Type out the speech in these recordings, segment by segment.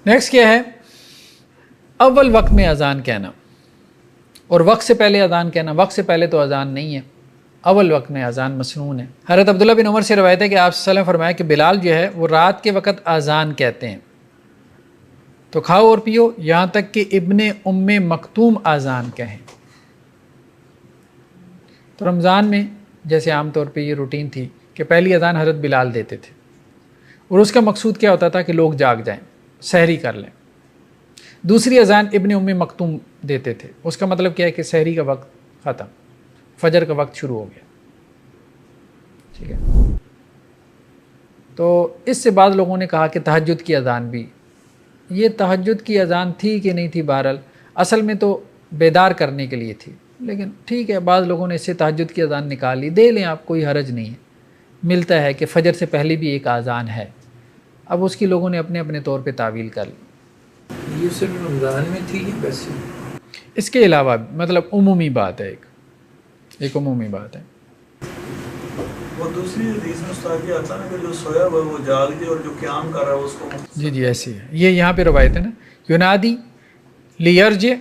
Next کیا ہے؟ اول وقت میں اذان کہنا، اور وقت سے پہلے اذان کہنا. وقت سے پہلے تو اذان نہیں ہے، اول وقت میں اذان مسنون ہے. حضرت عبداللہ بن عمر سے روایت ہے کہ آپ صلی اللہ علیہ وسلم فرمایا کہ بلال جو ہے وہ رات کے وقت اذان کہتے ہیں تو کھاؤ اور پیو یہاں تک کہ ابن ام مکتوم اذان کہیں. تو رمضان میں جیسے عام طور پہ یہ روٹین تھی کہ پہلی اذان حضرت بلال دیتے تھے، اور اس کا مقصود کیا ہوتا تھا کہ لوگ جاگ جائیں، سحری کر لیں. دوسری اذان ابن ام مکتوم دیتے تھے، اس کا مطلب کیا ہے کہ سحری کا وقت ختم، فجر کا وقت شروع ہو گیا. ٹھیک ہے. تو اس سے بعض لوگوں نے کہا کہ تہجد کی اذان بھی، یہ تہجد کی اذان تھی کہ نہیں تھی، بہرحال اصل میں تو بیدار کرنے کے لیے تھی، لیکن ٹھیک ہے بعض لوگوں نے اس سے تہجد کی اذان نکال لی، دے لیں آپ، کوئی حرج نہیں ہے. ملتا ہے کہ فجر سے پہلے بھی ایک اذان ہے، اب اس کی لوگوں نے اپنے اپنے طور پہ تعویل کر لی. یہ صرف رمضان میں تھی ویسے؟ اس کے علاوہ مطلب عمومی بات ہے، ایک عمومی بات ہے. وہ دوسری حدیث میں استاد یہ آتا ہے نا کہ جو سویا ہوا وہ جاگ جائے اور جو قیام کر رہا ہے اس کو. جی جی ایسی ہے، یہ یہاں پہ روایت ہے نا، ینادی لیرجع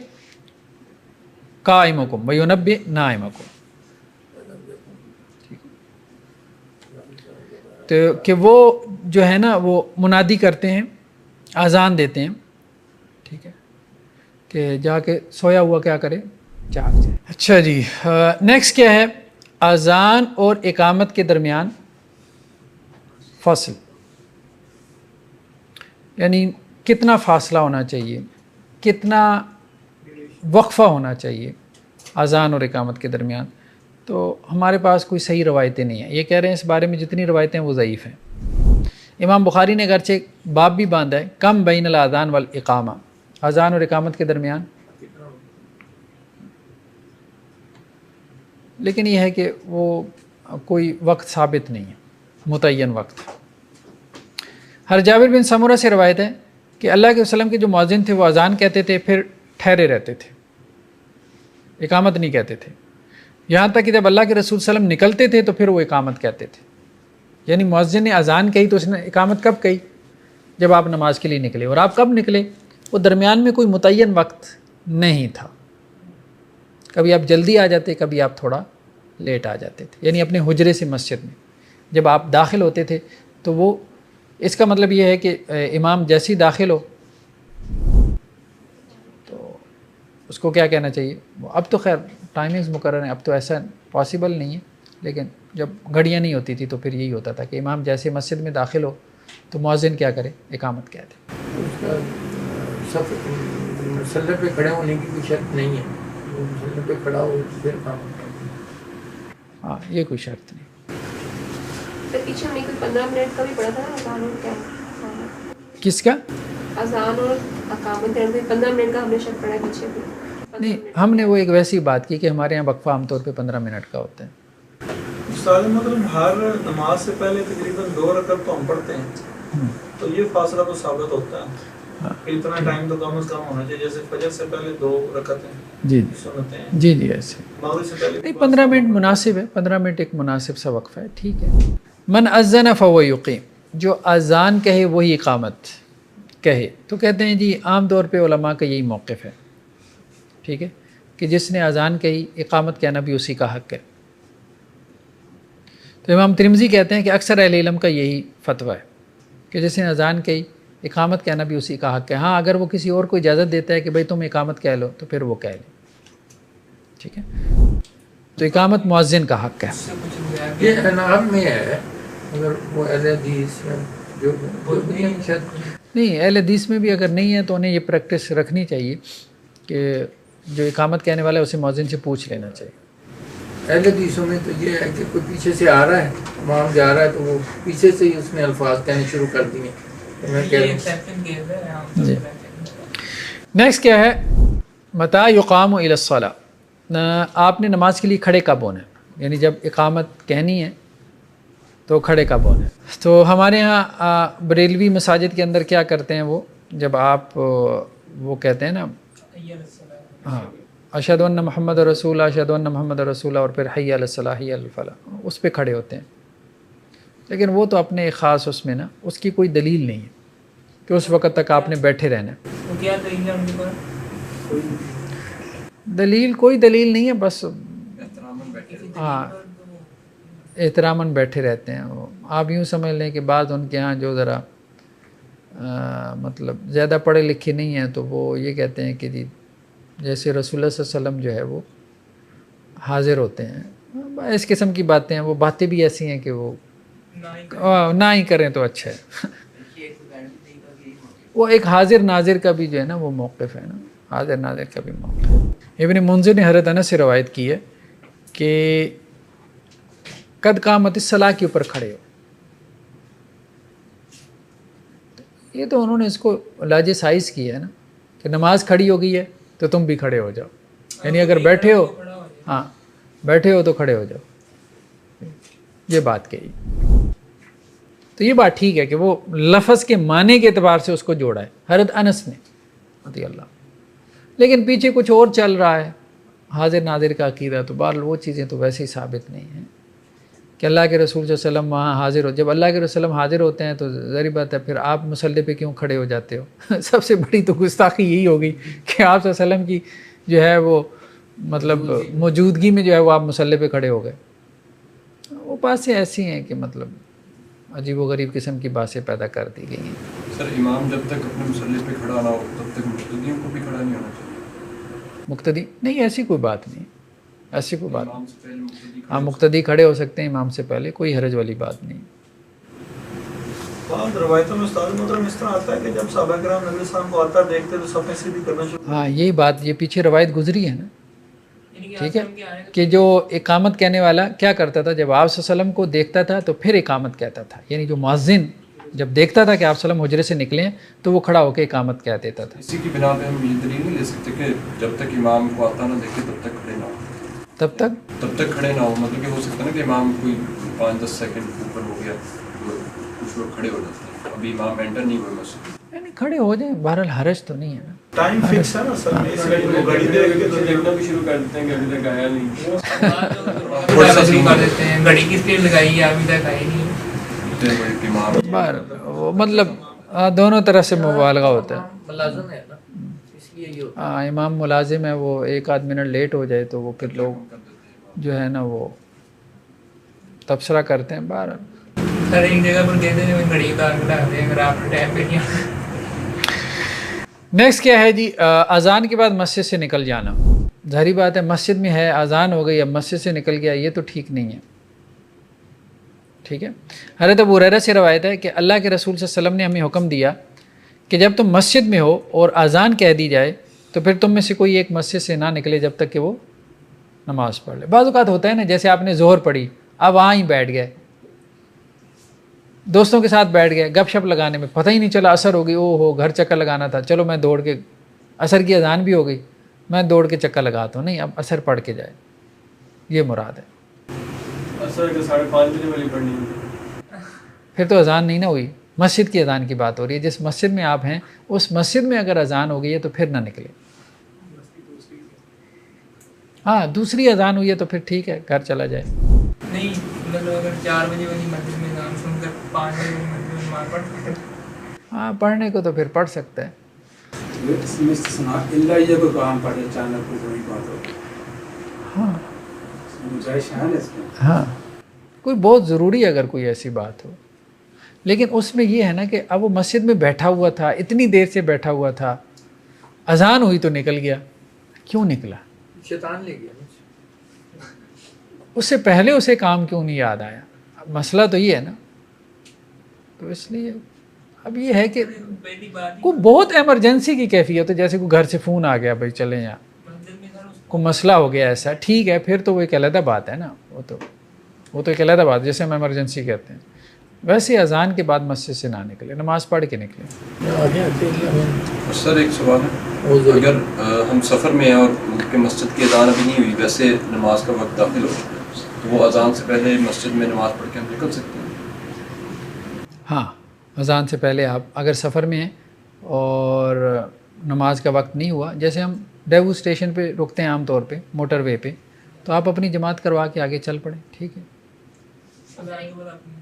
قائمکم وینبئ نائمکم، تو کہ وہ جو ہے نا وہ منادی کرتے ہیں، اذان دیتے ہیں، ٹھیک ہے، کہ جا کے سویا ہوا کیا کرے، جاگ جائے. اچھا جی، نیکسٹ کیا ہے؟ اذان اور اقامت کے درمیان فاصل، یعنی کتنا فاصلہ ہونا چاہیے، کتنا وقفہ ہونا چاہیے اذان اور اقامت کے درمیان. تو ہمارے پاس کوئی صحیح روایتیں نہیں ہیں، یہ کہہ رہے ہیں اس بارے میں جتنی روایتیں ہیں وہ ضعیف ہیں. امام بخاری نے اگرچہ باب بھی باندھا ہے کم بین الاذان والاقامہ، اذان اور اقامت کے درمیان، لیکن یہ ہے کہ وہ کوئی وقت ثابت نہیں ہے، متعین وقت. ہر جابر بن سمرہ سے روایت ہے کہ اللہ کے وسلم کے جو مؤذن تھے وہ اذان کہتے تھے پھر ٹھہرے رہتے تھے، اقامت نہیں کہتے تھے، یہاں تک کہ جب اللہ کے رسول صلی اللہ علیہ وسلم نکلتے تھے تو پھر وہ اقامت کہتے تھے. یعنی مؤذن نے اذان کہی تو اس نے اقامت کب کہی؟ جب آپ نماز کے لیے نکلے. اور آپ کب نکلے؟ وہ درمیان میں کوئی متعین وقت نہیں تھا، کبھی آپ جلدی آ جاتے، کبھی آپ تھوڑا لیٹ آ جاتے تھے. یعنی اپنے حجرے سے مسجد میں جب آپ داخل ہوتے تھے تو وہ، اس کا مطلب یہ ہے کہ امام جیسی داخل ہو تو اس کو کیا کہنا چاہیے. اب تو خیر ٹائمنگز مقرر ہیں، اب تو ایسا پاسبل نہیں ہے، لیکن جب گھڑیاں نہیں ہوتی تھی تو پھر یہی ہوتا تھا کہ امام جیسے مسجد میں داخل ہو تو مؤذن کیا کرے، اقامت کہہ دے. اس کا سب مسلح پہ کھڑے ہونے کی کوئی شرط نہیں ہے، وہ مسلح پہ کھڑا ہو پھر اقامت کرے. ہاں یہ کوئی شرط نہیں. تو پیچھے ہم نے کوئی 15 منٹ کا بھی پڑھا تھا نا اذان اور کیا، کس کا؟ اذان اور اقامت کے اندر 15 منٹ کا ہم نے شرط پڑھا ہے پیچھے بھی. نہیں، ہم نے وہ ایک ویسی بات کی کہ ہمارے یہاں وقفہ عام طور پہ 15 منٹ کا ہوتا ہے. استاد مطلب ہر نماز سے پہلے تقریباً 2 رکعت تو ہم پڑھتے ہیں، تو یہ فاصلہ تو ثابت ہوتا ہے کہ اتنا ٹائم تو کم از کم ہونا چاہیے. جیسے فجر سے پہلے 2 رکعتیں جی سنتے ہیں، جی جی ایسے مغرب سے پہلے نہیں، 15 منٹ مناسب ہے، 15 منٹ ایک مناسب سا وقفہ ہے، ٹھیک ہے. من اذن فهو یقیم، جو اذان کہے وہی اقامت کہے. تو کہتے ہیں جی عام طور پہ علماء کا یہی موقف ہے، ٹھیک ہے، کہ جس نے اذان کہی اقامت کہنا بھی اسی کا حق ہے. تو امام ترمذی کہتے ہیں کہ اکثر اہل علم کا یہی فتویٰ ہے کہ جس نے اذان کہی اقامت کہنا بھی اسی کا حق ہے. ہاں اگر وہ کسی اور کو اجازت دیتا ہے کہ بھائی تم اقامت کہہ لو تو پھر وہ کہہ لیں، ٹھیک ہے. تو اقامت مؤذن کا حق ہے. یہ انعام میں ہے، اگر وہ اہل حدیث جو نہیں، اہل حدیث میں بھی اگر نہیں ہے تو انہیں یہ پریکٹس رکھنی چاہیے کہ جو اقامت کہنے والا ہے اسے مؤذن سے پوچھ لینا چاہیے. اہل حدیثوں میں تو یہ ہے کہ کوئی پیچھے سے آ رہا ہے، امام جا رہا ہے تو وہ پیچھے سے ہی اس نے الفاظ کہنے شروع کر دیے. جی. نیکسٹ کیا ہے؟ متى يقام الى الصلاة، آپ نے نماز کے لیے کھڑے کب ہونا ہے، یعنی جب اقامت کہنی ہے تو کھڑے کب ہونا ہے. تو ہمارے ہاں بریلوی مساجد کے اندر کیا کرتے ہیں، وہ جب آپ وہ کہتے ہیں نا ہاں اشہدو ان محمد رسول اللہ، اشہدو ان محمد رسول اللہ، اور پھر حی علی الصلاح حی علی الفلاح، اس پہ کھڑے ہوتے ہیں. لیکن وہ تو اپنے خاص اس میں نا، اس کی کوئی دلیل نہیں ہے کہ اس وقت تک آپ نے بیٹھے رہنا ہے. وہ کیا دلیل ہے ان کے پاس؟ دلیل کوئی دلیل نہیں ہے، بس ہاں احتراماً بیٹھے رہتے ہیں. وہ آپ یوں سمجھ لیں کہ بعض ان کے ہاں جو ذرا مطلب زیادہ پڑھے لکھے نہیں ہیں تو وہ یہ کہتے ہیں کہ جی جیسے رسول اللہ صلی اللہ علیہ وسلم جو ہے وہ حاضر ہوتے ہیں، اس قسم کی باتیں ہیں. وہ باتیں بھی ایسی ہیں کہ وہ نہ ہی کریں تو اچھا ہے. وہ ایک حاضر ناظر کا بھی جو ہے نا وہ موقف ہے نا، حاضر ناظر کا بھی موقف. ابن منذر نے حضرت انس سے روایت کی ہے کہ قد قامت الصلاۃ کے اوپر کھڑے ہو. یہ تو انہوں نے اس کو لاج سائز کیا ہے نا کہ نماز کھڑی ہو گئی ہے تو تم بھی کھڑے ہو جاؤ. یعنی اگر بیٹھے ہو، ہاں بیٹھے ہو تو کھڑے ہو جاؤ، یہ بات کہی. تو یہ بات ٹھیک ہے کہ وہ لفظ کے معنی کے اعتبار سے اس کو جوڑا ہے حضرت انس نے رضی اللہ. لیکن پیچھے کچھ اور چل رہا ہے حاضر ناظر کا عقیدہ، تو بہرحال وہ چیزیں تو ویسے ہی ثابت نہیں ہیں کہ اللہ کے رسول صلی اللہ علیہ وسلم وہاں حاضر ہو. جب اللہ کے رسول حاضر ہوتے ہیں تو ظاہر بات ہے پھر آپ مصلی پہ کیوں کھڑے ہو جاتے ہو؟ سب سے بڑی تو گستاخی یہی ہوگی کہ آپ صلی اللہ علیہ وسلم کی جو ہے وہ مطلب موجودگی میں جو ہے وہ آپ مصلی پہ کھڑے ہو گئے. وہ باتیں ایسی ہیں کہ مطلب عجیب و غریب قسم کی باتیں پیدا کر دی گئی ہیں. سر امام جب تک اپنے مصلی پہ کھڑا نہ ہو تب تک مقتدیوں کو بھی کھڑا نہیں ہونا چاہیے؟ مقتدی نہیں، ایسی کوئی بات نہیں، ایسی کوئی بات امام سے پہلے مقتدی ہاں مقتدی کھڑے ہو سکتے ہیں امام سے پہلے، کوئی حرج والی بات نہیں. بعض روایتوں میں استاد محترم اس طرح آتا ہے کہ جب صحابہ کرام نبی السلام کو آتا دیکھتے تو صفیں سیدھی کرنا شروع. ہاں یہی بات، یہ پیچھے روایت گزری ہے نا، ٹھیک ہے، کہ جو اقامت کہنے والا کیا کرتا تھا، جب آپ صلی اللہ علیہ وسلم کو دیکھتا تھا تو پھر اقامت کہتا تھا. یعنی جو مؤذن جب دیکھتا تھا کہ آپ صلی اللہ علیہ وسلم حجرے سے نکلے ہیں تو وہ کھڑا ہو کے اقامت کہہ دیتا تھا. اسی کی بنا پہ ہم یہ دلیل نہیں لے سکتے کہ جب تک امام کو آتا نہ دیکھے تب تک کھڑے نہ ہو. تب تک کھڑے نہ ہو مطلب کہ ہو سکتا ہے نا کہ امام کوئی 5-10 سیکنڈ اوپر ہو گیا کچھ لوگ کھڑے ہو جاتے ہیں، ابھی امام انٹر نہیں ہوئے مسجد. یعنی کھڑے ہو جائیں، بہرحال حرج تو نہیں ہے نا. ٹائم فکس ہے نا سر، اس لیے وہ گھڑی دیکھ کے تو دیکھنا بھی شروع کر دیتے ہیں کہ ابھی تک آیا نہیں. تھوڑا سا شروع کر دیتے ہیں، گھڑی کس لیے لگائی ہے ابھی تک آئی نہیں. وہ مطلب دونوں طرف سے مبالغہ ہوتا ہے. ملازم ہے نا اس لیے یہ ہوتا ہاں امام ملازم ہے، وہ ایک آدھ منٹ لیٹ ہو جائے تو وہ پھر لوگ جو ہے نا وہ تبصرہ کرتے ہیں. بہرحال ہے. سر ایک جگہ پر کہتے ہیں گھڑی اتار کے ڈال دیں اگر آپ نے ٹائم پہ نہیں. نیکسٹ کیا ہے جی، اذان کے بعد مسجد سے نکل جانا. ظاہری بات ہے مسجد میں ہے، اذان ہو گئی، اب مسجد سے نکل گیا، یہ تو ٹھیک نہیں ہے. ٹھیک ہے، حضرت ابو ہریرہ سے روایت ہے کہ اللہ کے رسول صلی اللہ علیہ وسلم نے ہمیں حکم دیا کہ جب تم مسجد میں ہو اور اذان کہہ دی جائے تو پھر تم میں سے کوئی ایک مسجد سے نہ نکلے جب تک کہ وہ نماز پڑھ لے. بعض اوقات ہوتا ہے نا، جیسے آپ نے ظہر پڑھی، اب وہاں ہی بیٹھ گئے، دوستوں کے ساتھ بیٹھ گئے، گپ شپ لگانے میں پتہ ہی نہیں چلا عصر ہو گئی، او ہو گھر چکر لگانا تھا، چلو میں دوڑ کے، عصر کی اذان بھی ہو گئی، میں دوڑ کے چکر لگاتا ہوں. نہیں، اب عصر پڑھ کے جائے، یہ مراد ہے. عصر کے 5:30 بجے والی پڑھنی ہے پھر تو اذان نہیں نہ ہوئی، مسجد کی اذان کی بات ہو رہی ہے. جس مسجد میں آپ ہیں اس مسجد میں اگر اذان ہو گئی ہے تو پھر نہ نکلے. ہاں دوسری اذان ہوئی ہے تو پھر ٹھیک ہے، گھر چلا جائے. نہیں مطلب اگر 4 بجے والی مسجد میں اذان سن کر 5 بجے والی مسجد میں نماز پڑھ سکتے. ہاں پڑھنے کو تو پھر پڑھ سکتا ہے. ہاں کوئی بہت ضروری اگر کوئی ایسی بات ہو، لیکن اس میں یہ ہے نا کہ اب وہ مسجد میں بیٹھا ہوا تھا، اتنی دیر سے بیٹھا ہوا تھا، اذان ہوئی تو نکل گیا. کیوں نکلا؟ شیطان لے گیا. اس سے پہلے اسے کام کیوں نہیں یاد آیا؟ مسئلہ تو یہ ہے نا. تو اس لیے اب یہ ہے کہ پہلی بات کوئی بہت ایمرجنسی کی کیفیت ہے، جیسے کوئی گھر سے فون آ گیا بھائی چلیں یہاں، مسجد میں سر کوئی مسئلہ ہو گیا ایسا، ٹھیک ہے پھر تو وہ ایک علیحدہ بات ہے نا. وہ تو ایک علیحدہ بات جیسے ہم ایمرجنسی کہتے ہیں. ویسے اذان کے بعد مسجد سے نہ نکلے، نماز پڑھ کے نکلے. سر ایک سوال ہے، اگر ہم سفر میں ہیں اور مسجد کی اذان ابھی نہیں ہوئی، ویسے نماز کا وقت داخل ہو تو وہ اذان سے پہلے مسجد میں نماز پڑھ کے ہم نکل سکتے ہیں؟ ہاں اذان سے پہلے آپ اگر سفر میں ہیں اور نماز کا وقت نہیں ہوا، جیسے ہم ڈیوو اسٹیشن پہ رکتے ہیں عام طور پہ موٹر وے پہ، تو آپ اپنی جماعت کروا کے آگے چل پڑیں. ٹھیک ہے، اذان کے بعد اپنی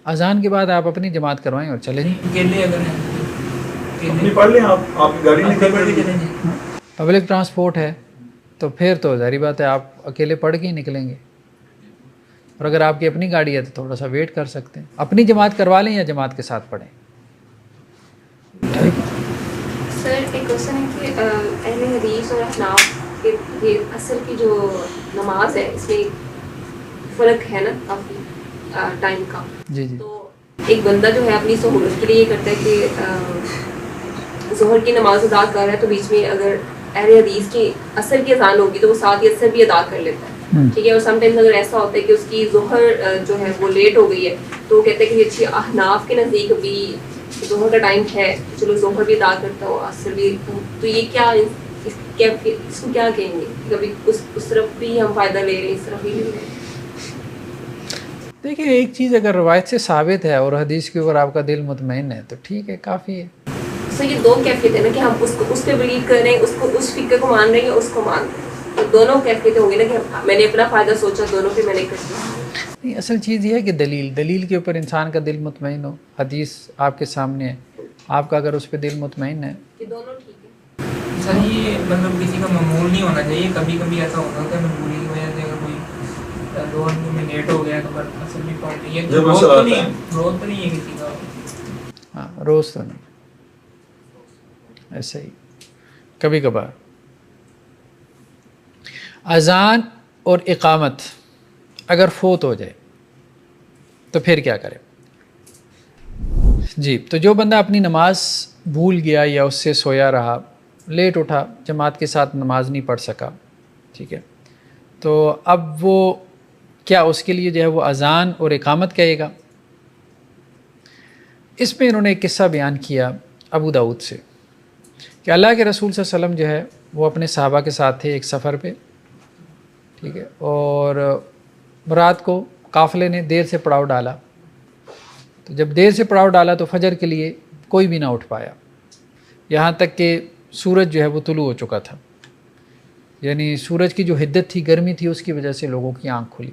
اذان کے بعد آپ اپنی جماعت کروائیں اور چلے جائیں. اکیلے اگر ہیں اپنی پڑھ لیں آپ کی گاڑی نکل پڑھ کے گئی. چلیں جی. پبلک ٹرانسپورٹ ہے تو پھر تو ظاہری بات ہے آپ اکیلے پڑھ کے ہی نکلیں گے. اور اگر آپ کی اپنی گاڑی ہے تو تھوڑا سا ویٹ کر سکتے ہیں. اپنی جماعت کروا لیں یا جماعت کے ساتھ پڑھیں. ٹھیک ہے. سر ایک کوشچن ہے کہ اہل حدیث اور احناف کے یہ عصر کی جو نماز ہے اس میں فرق ہے نا کافی ٹائم کا. جی جی. تو ایک بندہ جو ہے اپنی سہولت کے لیے یہ کرتا ہے کہ ظہر کی نماز ادا کر رہا ہے تو بیچ میں اگر اہل حدیث کی عصر کی اذان ہوگی تو وہ ساتھ ہی عصر بھی ادا کر لیتا ہے. ٹھیک ہے. اور سم ٹائمز اگر ایسا ہوتا ہے کہ اس کی ظہر جو ہے وہ لیٹ ہو گئی ہے تو وہ کہتے ہیں کہ اچھی احناف کے نزدیک ابھی ظہر کا ٹائم ہے, چلو ظہر بھی ادا کرتا ہو عصر بھی. تو یہ کیا اس کو کیا کہیں گے, کبھی اس طرف بھی ہم فائدہ لے رہے ہیں اس طرف بھی لے رہے ہیں. دیکھیں ایک چیز اگر روایت سے ثابت ہے اور حدیث کے اوپر آپ کا دل مطمئن ہے تو ٹھیک ہے, کافی ہے. سر یہ دو کیفیت ہے نا کہ ہم اس پہ بلیو کر رہے ہیں, اس فکر کو مان رہے ہیں, اس کو مان رہے ہیں. تو دونوں کیفیتیں ہوں گی نا کہ میں نے اپنا فائدہ سوچا, دونوں پہ میں نے کر دیا. نہیں, اصل چیز یہ ہے کہ دلیل کے اوپر انسان کا دل مطمئن ہو. حدیث آپ کے سامنے ہے, آپ کا اگر اس پہ دل مطمئن ہے. کہ دونوں ٹھیک ہے. سر یہ مطلب کسی کا معمول نہیں ہونا چاہیے. کبھی کبھی ایسا ہوتا ہے مجبوری کی وجہ سے اگر کوئی دو میں لیٹ ہو گیا تو اصل بھی پہنچ گئی ہے. روز تو نہیں ہے کسی کا. ہاں روز تو نہیں, ایسے ہی کبھی کبھار. اذان اور اقامت اگر فوت ہو جائے تو پھر کیا کرے؟ جی, تو جو بندہ اپنی نماز بھول گیا یا اس سے سویا رہا, لیٹ اٹھا, جماعت کے ساتھ نماز نہیں پڑھ سکا, ٹھیک ہے, تو اب وہ کیا اس کے لیے جو ہے وہ اذان اور اقامت کہے گا؟ اس میں انہوں نے ایک قصہ بیان کیا ابو داؤد سے کہ اللہ کے رسول صلی اللہ علیہ وسلم جو ہے وہ اپنے صحابہ کے ساتھ تھے ایک سفر پہ, ٹھیک ہے, اور رات کو قافلے نے دیر سے پڑاؤ ڈالا. تو جب دیر سے پڑاؤ ڈالا تو فجر کے لیے کوئی بھی نہ اٹھ پایا, یہاں تک کہ سورج جو ہے وہ طلوع ہو چکا تھا. یعنی سورج کی جو حدت تھی, گرمی تھی, اس کی وجہ سے لوگوں کی آنکھ کھلی.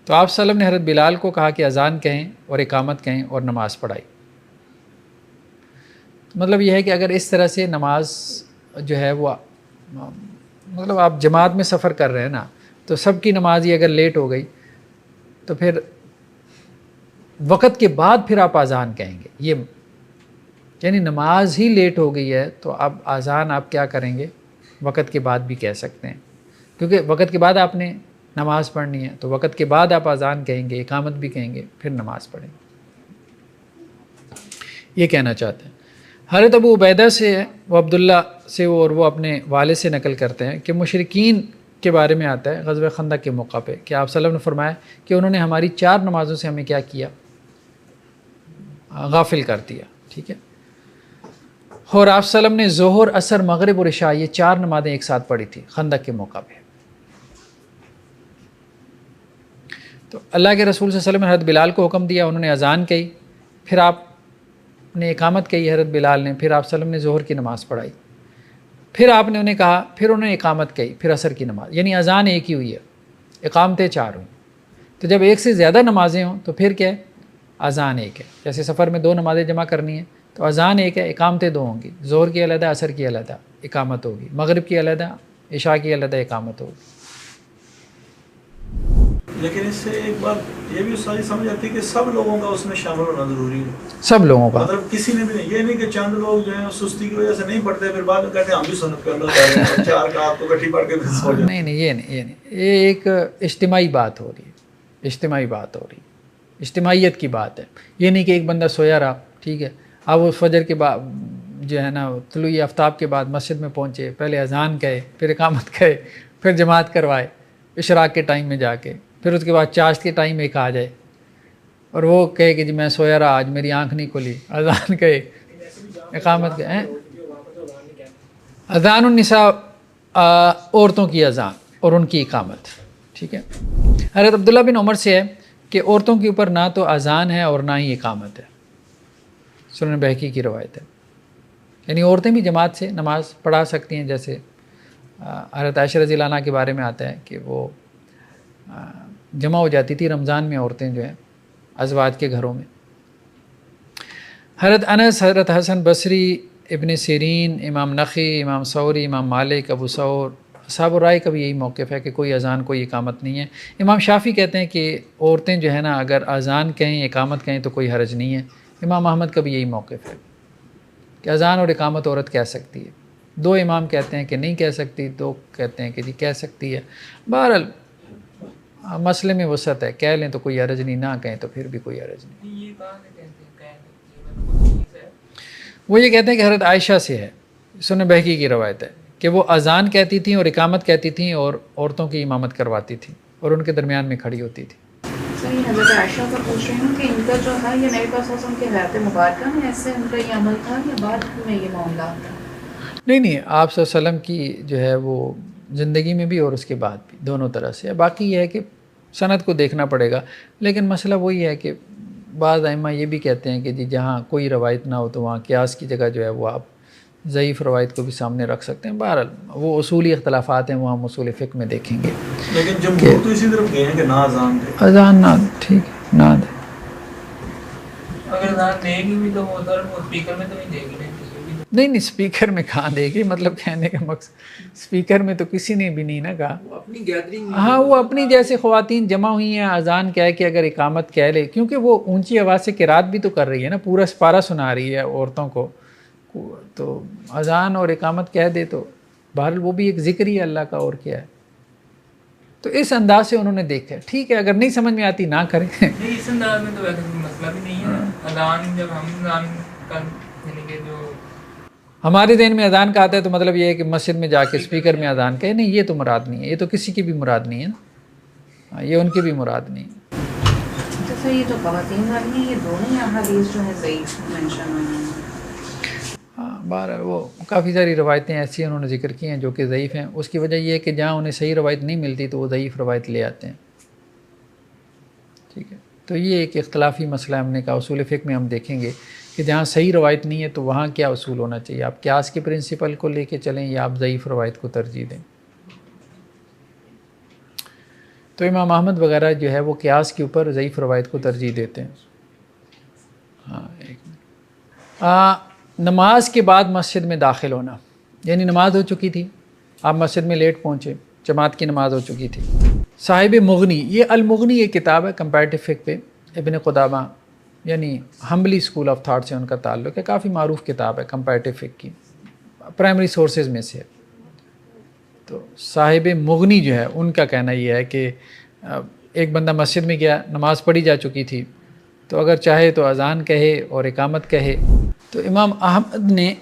تو آپ صلی اللہ علیہ وسلم نے حضرت بلال کو کہا کہ اذان کہیں اور اقامت کہیں اور نماز پڑھائی. مطلب یہ ہے کہ اگر اس طرح سے نماز جو ہے وہ مطلب آپ جماعت میں سفر کر رہے ہیں نا, تو سب کی نماز ہی اگر لیٹ ہو گئی تو پھر وقت کے بعد پھر آپ اذان کہیں گے. یہ یعنی نماز ہی لیٹ ہو گئی ہے تو اب اذان آپ کیا کریں گے؟ وقت کے بعد بھی کہہ سکتے ہیں, کیونکہ وقت کے بعد آپ نے نماز پڑھنی ہے, تو وقت کے بعد آپ اذان کہیں گے, اقامت بھی کہیں گے, پھر نماز پڑھیں گے. یہ کہنا چاہتے ہیں. حضرت ابو عبیدہ سے وہ عبداللہ سے اور وہ اپنے والد سے نقل کرتے ہیں کہ مشرکین کے بارے میں آتا ہے غزوہ خندق کے موقع پہ کہ آپ صلی اللہ علیہ وسلم نے فرمایا کہ انہوں نے ہماری 4 نمازوں سے ہمیں کیا کیا؟ غافل کر دیا. ٹھیک ہے, اور آپ صلی اللہ علیہ وسلم نے ظہر, عصر, مغرب اور عشاء یہ 4 نمازیں ایک ساتھ پڑھی تھی خندق کے موقع پہ. تو اللہ کے رسول صلی اللہ علیہ وسلم نے حضرت بلال کو حکم دیا, انہوں نے اذان کہی, پھر آپ نے اقامت کہی حضرت بلال نے, پھر آپ صلی اللہ علیہ وسلم نے ظہر کی نماز پڑھائی, پھر آپ نے انہیں کہا, پھر انہوں نے اقامت کہی, پھر عصر کی نماز. یعنی اذان ایک ہی ہوئی ہے, اقامتیں 4 ہوئیں. تو جب ایک سے زیادہ نمازیں ہوں تو پھر کیا ہے؟ اذان ایک ہے. جیسے سفر میں 2 نمازیں جمع کرنی ہیں تو اذان ایک ہے, اقامتیں 2 ہوں گی, ظہر کی علیحدہ, عصر کی علیحدہ اقامت ہوگی, مغرب کی علیحدہ, عشاء کی علیحدہ اقامت ہوگی. لیکن اس سے ایک بات یہ بھی ساری سمجھ آتی ہے کہ سب لوگوں کا اس میں شامل ہونا ضروری ہے. سب لوگوں کا, مطلب کسی نے بھی نہیں, یہ نہیں کہ چند لوگ جو ہیں سستی کی وجہ سے نہیں پڑھتے, پھر بعد میں کہتے ہیں ہم بھی سنت کرنا چاہ رہے ہیں, 4 کا آپ کو اکٹھی پڑھ کے پھر سو جائیں. نہیں نہیں, یہ نہیں, یہ ایک اجتماعی بات ہو رہی ہے, اجتماعی بات ہو رہی ہے, اجتماعیت کی بات ہے. یہ نہیں کہ ایک بندہ سویا رہا, ٹھیک ہے, اب وہ فجر کے بعد جو ہے نا طلوع آفتاب کے بعد مسجد میں پہنچے, پہلے اذان کہے, پھر اقامت کہے, پھر جماعت کروائے اشراق کے ٹائم میں جا کے, پھر اس کے بعد چاشت کے ٹائم ایک آ جائے اور وہ کہے کہ جی میں سویا رہا, آج میری آنکھ نہیں کھلی, اذان کہے, اقامت کہے. اذان النساء, عورتوں کی اذان اور ان کی اقامت. ٹھیک ہے, حضرت عبداللہ بن عمر سے ہے کہ عورتوں کے اوپر نہ تو اذان ہے اور نہ ہی اقامت ہے. سنن بہقی کی روایت ہے. یعنی عورتیں بھی جماعت سے نماز پڑھا سکتی ہیں, جیسے حضرت عائشہ رضی اللہ عنہ کے بارے میں آتا ہے کہ وہ جمع ہو جاتی تھی رمضان میں عورتیں جو ہیں ازواج کے گھروں میں. حضرت انس, حضرت حسن بصری ابن سیرین، امام نخی، امام ثوری، امام مالک، ابو ثور، اصحاب الرائے کا بھی یہی موقف ہے کہ کوئی اذان کوئی اقامت نہیں ہے۔ امام شافعی کہتے ہیں کہ عورتیں جو ہے نا اگر اذان کہیں اقامت کہیں تو کوئی حرج نہیں ہے۔ امام احمد کا بھی یہی موقف ہے کہ اذان اور اقامت عورت کہہ سکتی ہے۔ 2 امام کہتے ہیں کہ نہیں کہہ سکتی، 2 کہتے ہیں کہ جی کہہ سکتی ہے۔ بہرحال مسئلے میں وسعت ہے، کہہ لیں تو کوئی حرج نہیں، نہ کہیں تو پھر بھی کوئی حرج نہیں۔ یہ کہاں سے کہتے ہیں؟ وہ یہ کہتے ہیں کہ حضرت عائشہ سے ہے، سنن بہقی کی روایت ہے کہ وہ اذان کہتی تھیں اور اقامت کہتی تھیں اور عورتوں کی امامت کرواتی تھیں اور ان کے درمیان میں کھڑی ہوتی تھی۔ صحیح حضرت عائشہ کا پوچھ رہی ہوں کہ ان کا جو ہے یہ نبی پاک صلی اللہ علیہ وسلم کے حیات مبارکہ میں ایسے ان کا یہ عمل تھا یا بعد میں یہ معاملہ تھا؟ نہیں، آپ صلی اللہ علیہ وسلم کی جو ہے وہ زندگی میں بھی اور اس کے بعد بھی دونوں طرح سے ہے۔ باقی یہ ہے کہ سند کو دیکھنا پڑے گا، لیکن مسئلہ وہی ہے کہ بعض ائمہ یہ بھی کہتے ہیں کہ جی جہاں کوئی روایت نہ ہو تو وہاں قیاس کی جگہ جو ہے وہ آپ ضعیف روایت کو بھی سامنے رکھ سکتے ہیں۔ بہرحال وہ اصولی اختلافات ہیں، وہ ہم اصول فقہ میں دیکھیں گے۔ لیکن جمہور تو اسی طرف گئے ہیں کہ نہ اذان دے، اذان نہ دے، ٹھیک ہے، نہ دے۔ اگر اذان دے گی بھی تو وہ اسپیکر میں تو نہیں دے گی نا؟ نہیں، اسپیکر میں کہاں دے گی، مطلب کہنے کا مقصد اسپیکر میں تو کسی نے بھی نہیں نا کہا۔ وہ اپنی گیدرنگ، ہاں وہ اپنی جیسے خواتین جمع ہوئی ہیں اذان کہہ کے اگر اقامت کہہ لے، کیونکہ وہ اونچی آواز سے قرات بھی تو کر رہی ہے نا، پورا سپارہ سنا رہی ہے عورتوں کو، تو اذان اور اقامت کہہ دے تو بہرحال وہ بھی ایک ذکر ہی ہے اللہ کا، اور کیا ہے۔ تو اس انداز سے انہوں نے دیکھا ہے، ٹھیک ہے، اگر نہیں سمجھ میں آتی نہ کریں۔ نہیں، اس انداز میں تو ویسے کوئی مسئلہ بھی نہیں ہے۔ اذان جب ہم اذان کا یعنی کہ جو ہمارے ذہن میں اذان کا آتا ہے تو مطلب یہ ہے کہ مسجد میں جا کے اسپیکر میں اذان کہے، نہیں یہ تو مراد نہیں ہے، یہ تو کسی کی بھی مراد نہیں ہے نا، یہ ان کی بھی مراد نہیں ہے۔ تو پھر یہ جو خواتین والی ہیں یہ دونوں ہی احادیث جو ہیں ضعیف مینشن ہوئی ہیں۔ ہاں بہرحال وہ کافی ساری روایتیں ایسی انہوں نے ذکر کی ہیں جو کہ ضعیف ہیں، اس کی وجہ یہ ہے کہ جہاں انہیں صحیح روایت نہیں ملتی تو وہ ضعیف روایت لے آتے ہیں، ٹھیک ہے۔ تو یہ ایک اختلافی مسئلہ ہم نے کہا، اصول فقہ میں ہم دیکھیں گے کہ جہاں صحیح روایت نہیں ہے تو وہاں کیا اصول ہونا چاہیے، آپ قیاس کے پرنسپل کو لے کے چلیں یا آپ ضعیف روایت کو ترجیح دیں۔ تو امام احمد وغیرہ جو ہے وہ قیاس کے اوپر ضعیف روایت کو ترجیح دیتے ہیں۔ ہاں، ایک منٹ۔ نماز کے بعد مسجد میں داخل ہونا، یعنی نماز ہو چکی تھی، آپ مسجد میں لیٹ پہنچے، جماعت کی نماز ہو چکی تھی۔ صاحب مغنی، یہ المغنی ایک کتاب ہے کمپیریٹیو فقہ پہ، ابن قدامہ یعنی حنبلی اسکول آف تھاٹ سے ان کا تعلق ہے، کافی معروف کتاب ہے کمپیریٹیو فقہ کی، پرائمری سورسز میں سے ہے۔ تو صاحب مغنی جو ہے ان کا کہنا یہ ہے کہ ایک بندہ مسجد میں گیا، نماز پڑھی جا چکی تھی، تو اگر چاہے تو اذان کہے اور اقامت کہے۔ تو امام احمد نے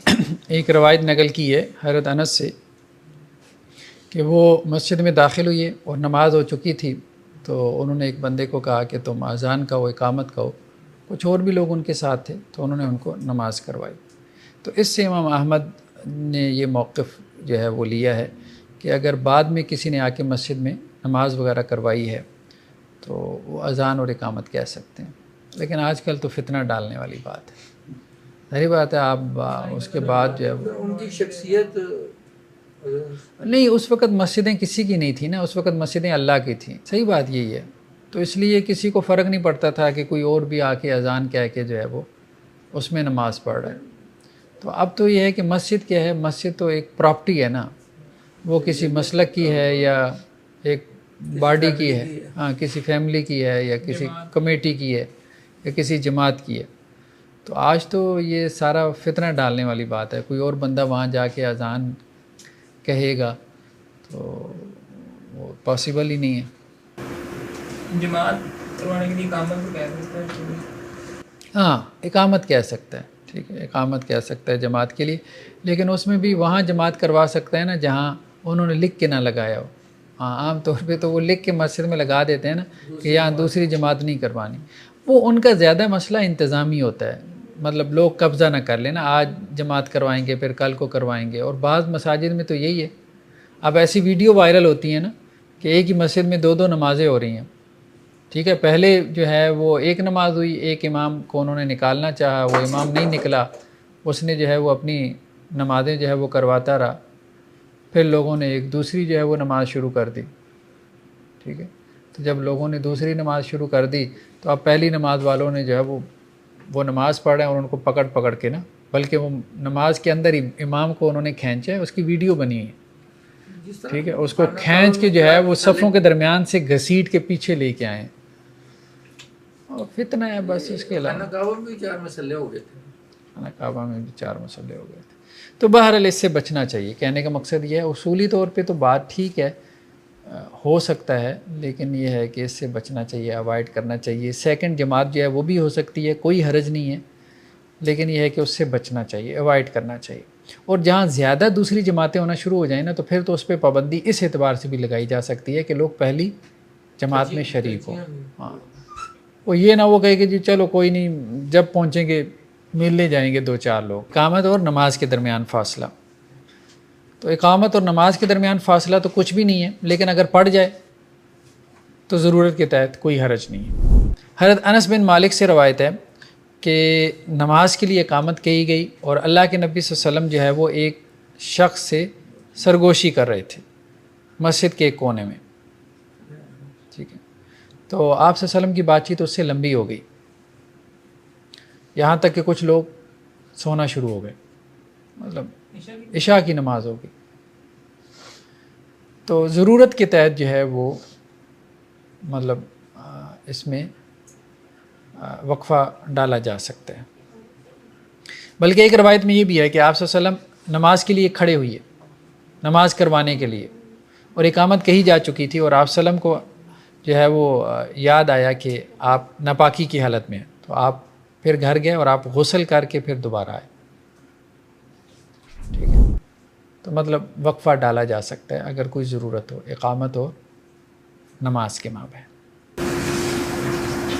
ایک روایت نقل کی ہے حضرت انس سے کہ وہ مسجد میں داخل ہوئے اور نماز ہو چکی تھی، تو انہوں نے ایک بندے کو کہا کہ تم اذان کہو، اقامت کہو۔ کچھ اور بھی لوگ ان کے ساتھ تھے تو انہوں نے ان کو نماز کروائی۔ تو اس سے امام احمد نے یہ موقف جو ہے وہ لیا ہے کہ اگر بعد میں کسی نے آ کے مسجد میں نماز وغیرہ کروائی ہے تو وہ اذان اور اقامت کہہ سکتے ہیں، لیکن آج کل تو فتنہ ڈالنے والی بات ہے، ظاہر بات ہے۔ آپ اس کے بعد جو ہے ان کی شخصیت نہیں، اس وقت مسجدیں کسی کی نہیں تھیں نا، اس وقت مسجدیں اللہ کی تھیں، صحیح بات یہی ہے۔ تو اس لیے کسی کو فرق نہیں پڑتا تھا کہ کوئی اور بھی آ کے اذان کہہ کے جو ہے وہ اس میں نماز پڑھ رہا ہے۔ تو اب تو یہ ہے کہ مسجد کیا ہے، مسجد تو ایک پراپرٹی ہے نا، وہ کسی مسلک کی ہے یا ایک باڈی کی ہے، ہاں کسی فیملی کی ہے یا کسی کمیٹی کی ہے یا کسی جماعت کی ہے۔ تو آج تو یہ سارا فتنہ ڈالنے والی بات ہے، کوئی اور بندہ وہاں جا کے اذان کہے گا تو وہ پاسبل ہی نہیں ہے۔ جماعت کروانے کے لیے اقامت کو کہہ سکتا ہے؟ ہاں اقامت کہہ سکتا ہے، ٹھیک ہے، اقامت کہہ سکتا ہے جماعت کے لیے، لیکن اس میں بھی وہاں جماعت کروا سکتا ہے نا جہاں انہوں نے لکھ کے نہ لگایا ہو۔ ہاں عام طور پہ تو وہ لکھ کے مسجد میں لگا دیتے ہیں نا کہ یہاں دوسری جماعت نہیں کروانی، وہ ان کا زیادہ مسئلہ انتظامی ہوتا ہے، مطلب لوگ قبضہ نہ کر لینا، آج جماعت کروائیں گے پھر کل کو کروائیں گے۔ اور بعض مساجد میں تو یہی ہے، اب ایسی ویڈیو وائرل ہوتی ہیں نا کہ ایک ہی مسجد میں دو نمازیں ہو رہی ہیں، ٹھیک ہے، پہلے جو ہے وہ ایک نماز ہوئی، ایک امام کو انہوں نے نکالنا چاہا، وہ امام نہیں نکلا، اس نے جو ہے وہ اپنی نمازیں جو ہے وہ کرواتا رہا، پھر لوگوں نے ایک دوسری جو ہے وہ نماز شروع کر دی، ٹھیک ہے۔ تو جب لوگوں نے دوسری نماز شروع کر دی تو اب پہلی نماز والوں نے جو ہے وہ نماز پڑھ رہے ہیں اور ان کو پکڑ کے نا بلکہ وہ نماز کے اندر امام کو انہوں نے کھینچا ہے، اس کی ویڈیو بنی ہے، ٹھیک ہے، اس کو کھینچ کے جو ہے وہ صفوں کے درمیان سے گھسیٹ کے پیچھے لے کے آئے، اور فتنہ ہے بس، اس کے علاوہ خانہ کعبہ میں بھی 4 مسئلے ہو گئے تھے، خانہ کعبہ میں بھی 4 مسئلے ہو گئے تھے۔ تو بہرحال اس سے بچنا چاہیے، کہنے کا مقصد یہ ہے اصولی طور پہ تو بات ٹھیک ہے، ہو سکتا ہے، لیکن یہ ہے کہ اس سے بچنا چاہیے، اوائڈ کرنا چاہیے۔ سیکنڈ جماعت جو ہے وہ بھی ہو سکتی ہے، کوئی حرج نہیں ہے، لیکن یہ ہے کہ اس سے بچنا چاہیے، اوائڈ کرنا چاہیے۔ اور جہاں زیادہ دوسری جماعتیں ہونا شروع ہو جائیں نا تو پھر تو اس پہ پابندی اس اعتبار سے بھی لگائی جا سکتی ہے کہ لوگ پہلی جماعت میں شریک ہوں۔ ہاں، وہ یہ نہ وہ کہے کہ جی چلو کوئی نہیں، جب پہنچیں گے ملنے جائیں گے 2-4 لوگ۔ اقامت اور نماز کے درمیان فاصلہ، تو اقامت اور نماز کے درمیان فاصلہ تو کچھ بھی نہیں ہے، لیکن اگر پڑ جائے تو ضرورت کے تحت کوئی حرج نہیں ہے۔ حضرت انس بن مالک سے روایت ہے کہ نماز کے لیے اقامت کی گئی اور اللہ کے نبی صلی اللہ علیہ وسلم جو ہے وہ ایک شخص سے سرگوشی کر رہے تھے مسجد کے ایک کونے میں، ٹھیک ہے، تو آپ صلی اللہ علیہ وسلم کی بات چیت اس سے لمبی ہو گئی، یہاں تک کہ کچھ لوگ سونا شروع ہو گئے، مطلب عشاء کی نماز ہو گئی۔ تو ضرورت کے تحت جو ہے وہ مطلب اس میں وقفہ ڈالا جا سکتا ہے۔ بلکہ ایک روایت میں یہ بھی ہے کہ آپ صلی اللہ علیہ وسلم نماز کے لیے کھڑے ہوئے، نماز کروانے کے لیے، اور اقامت کہی جا چکی تھی، اور آپ صلی اللہ علیہ وسلم کو جو ہے وہ یاد آیا کہ آپ ناپاکی کی حالت میں ہیں، تو آپ پھر گھر گئے اور آپ غسل کر کے پھر دوبارہ آئے، ٹھیک ہے۔ تو مطلب وقفہ ڈالا جا سکتا ہے اگر کوئی ضرورت ہو، اقامت اور نماز کے مابین۔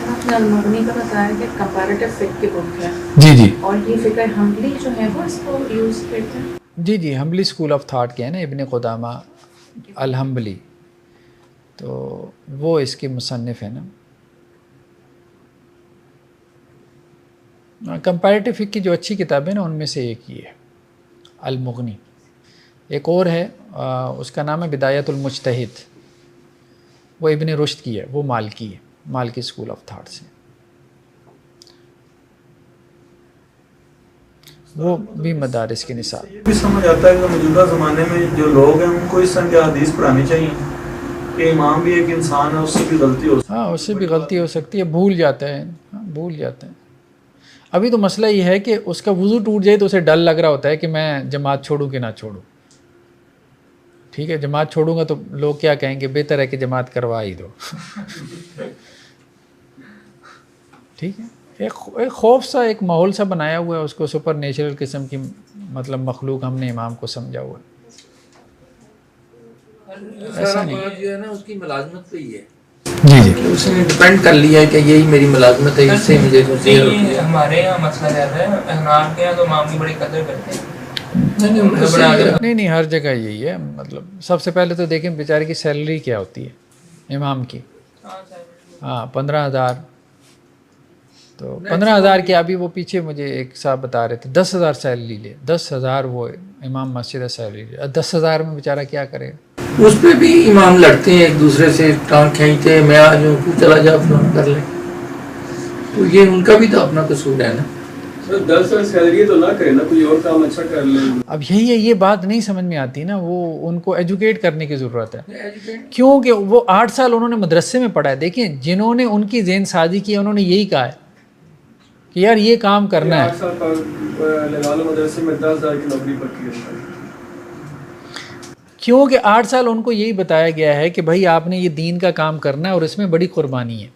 آپ نے المغنی کا بتایا کہ کمپیریٹیو فقہ کی بک ہے، جی جی اور یہ فقہ حنبلی جو ہے وہ اس کو یوز کرتے ہیں؟ جی جی، حنبلی اسکول آف تھاٹ کے ہیں نا ابن قدامہ الحنبلی، تو وہ اس کے مصنف ہیں نا۔ کمپیریٹیو فقہ کی جو اچھی کتابیں نا ان میں سے ایک یہ ہے المغنی، ایک اور ہے اس کا نام ہے بدایت المجتہد، وہ ابن رشد کی ہے، وہ مالکی ہے، مالکی اسکول آف تھاٹ سے، وہ بھی مدارس کے نصاب۔ یہ بھی سمجھ آتا ہے کہ موجودہ زمانے میں جو لوگ ہیں ان کو اس طرح کی حدیث پڑھانی چاہیے کہ امام بھی ایک انسان ہے، اس سے بھی غلطی ہو سکتی ہے۔ ہاں، اس سے بھی غلطی ہو سکتی ہے، بھول جاتا ہے، ہاں بھول جاتا ہے۔ ابھی تو مسئلہ یہ ہے کہ اس کا وضو ٹوٹ جائے تو اسے ڈر لگ رہا ہوتا ہے کہ میں جماعت چھوڑوں کہ نہ چھوڑوں، ٹھیک ہے، جماعت چھوڑوں گا تو لوگ کیا کہیں گے، بہتر ہے کہ جماعت کروا ہی دو، ٹھیک ہے۔ ایک خوف سا، ایک ماحول سا بنایا ہوا ہے، اس کو سپر نیچرل قسم کی مطلب مخلوق ہم نے امام کو سمجھا ہوا ہے، ایسا نہیں جو ہے نا اس کی ملازمت پہ ہی ہے، جی جی، کہ اس نے ڈیپینڈ کر لیا ہے کہ یہی میری ملازمت ہے، اس سے مجھے نہیں، ہمارے یہاں مسئلہ زیادہ ہے، احناف کے یہاں تو امام کی بڑی قدر کرتے ہیں۔ نہیں ہر جگہ یہی ہے، مطلب سب سے پہلے تو دیکھیں بیچارے کی سیلری کیا ہوتی ہے امام کی، ہاں 15,000، تو 15,000 کی ابھی وہ پیچھے مجھے ایک صاحب بتا رہے تھے 10,000 سیلری لے، 10,000 وہ امام مسجد سیلری لے، 10,000 میں بیچارہ کیا کرے گا؟ اس پہ بھی امام لڑتے ہیں ایک دوسرے سے، ٹانگ کھینچتے ہیں، میں آ جاؤں تو چلا جا اپنا کر لیں، تو یہ ان کا بھی تو اپنا قصور ہے نا۔ 10,000 سیلری تو نہ کرے نا، کوئی اور کام اچھا کر لیں۔ اب یہی ہے، یہ بات نہیں سمجھ میں آتی نا، وہ ان کو ایجوکیٹ کرنے کی ضرورت ہے، کیونکہ وہ 8 سال انہوں نے مدرسے میں پڑھا ہے۔ دیکھیں جنہوں نے ان کی ذہن سازی کی انہوں نے یہی کہا ہے کہ یار یہ کام کرنا ہے، 8 سال لگا لو مدرسے میں 10,000 کی نوکری پکی ہے، کیونکہ 8 سال ان کو یہی بتایا گیا ہے کہ بھائی آپ نے یہ دین کا کام کرنا ہے اور اس میں بڑی قربانی ہے،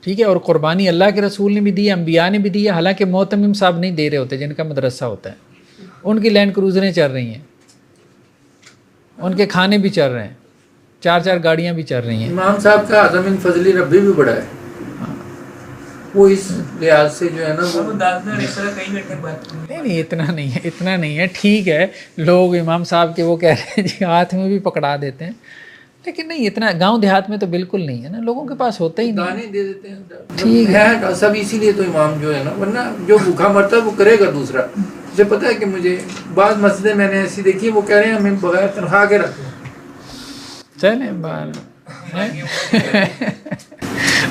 ٹھیک ہے، اور قربانی اللہ کے رسول نے بھی دی ہے، انبیاء نے بھی دی ہے، حالانکہ معتمم صاحب نہیں دے رہے ہوتے جن کا مدرسہ ہوتا ہے، ان کی لینڈ کروزریں چل رہی ہیں، ان کے کھانے بھی چل رہے ہیں، 4 گاڑیاں بھی چل رہی ہیں۔ امام صاحب کا اعظم ان فضلی ربی بھی بڑا ہے، وہ اس لحاظ سے جو ہے نا وہ نہیں اتنا نہیں ہے، ٹھیک ہے، لوگ امام صاحب کے وہ کہہ رہے ہیں جی ہاتھ میں بھی پکڑا دیتے ہیں، لیکن نہیں اتنا، گاؤں دیہات میں تو بالکل نہیں ہے نا، لوگوں کے پاس ہوتا ہی نہیں، دانے دے دیتے ہیں، ٹھیک ہے سب، اسی لیے تو امام جو ہے نا، ورنہ جو بھوکا مرتا ہے وہ کرے گا دوسرا۔ مجھے پتہ ہے کہ مجھے بعض مسجدیں میں نے ایسی دیکھی وہ کہہ رہے ہیں ہمیں بغیر تنخواہ کے رکھ لیں، چلیں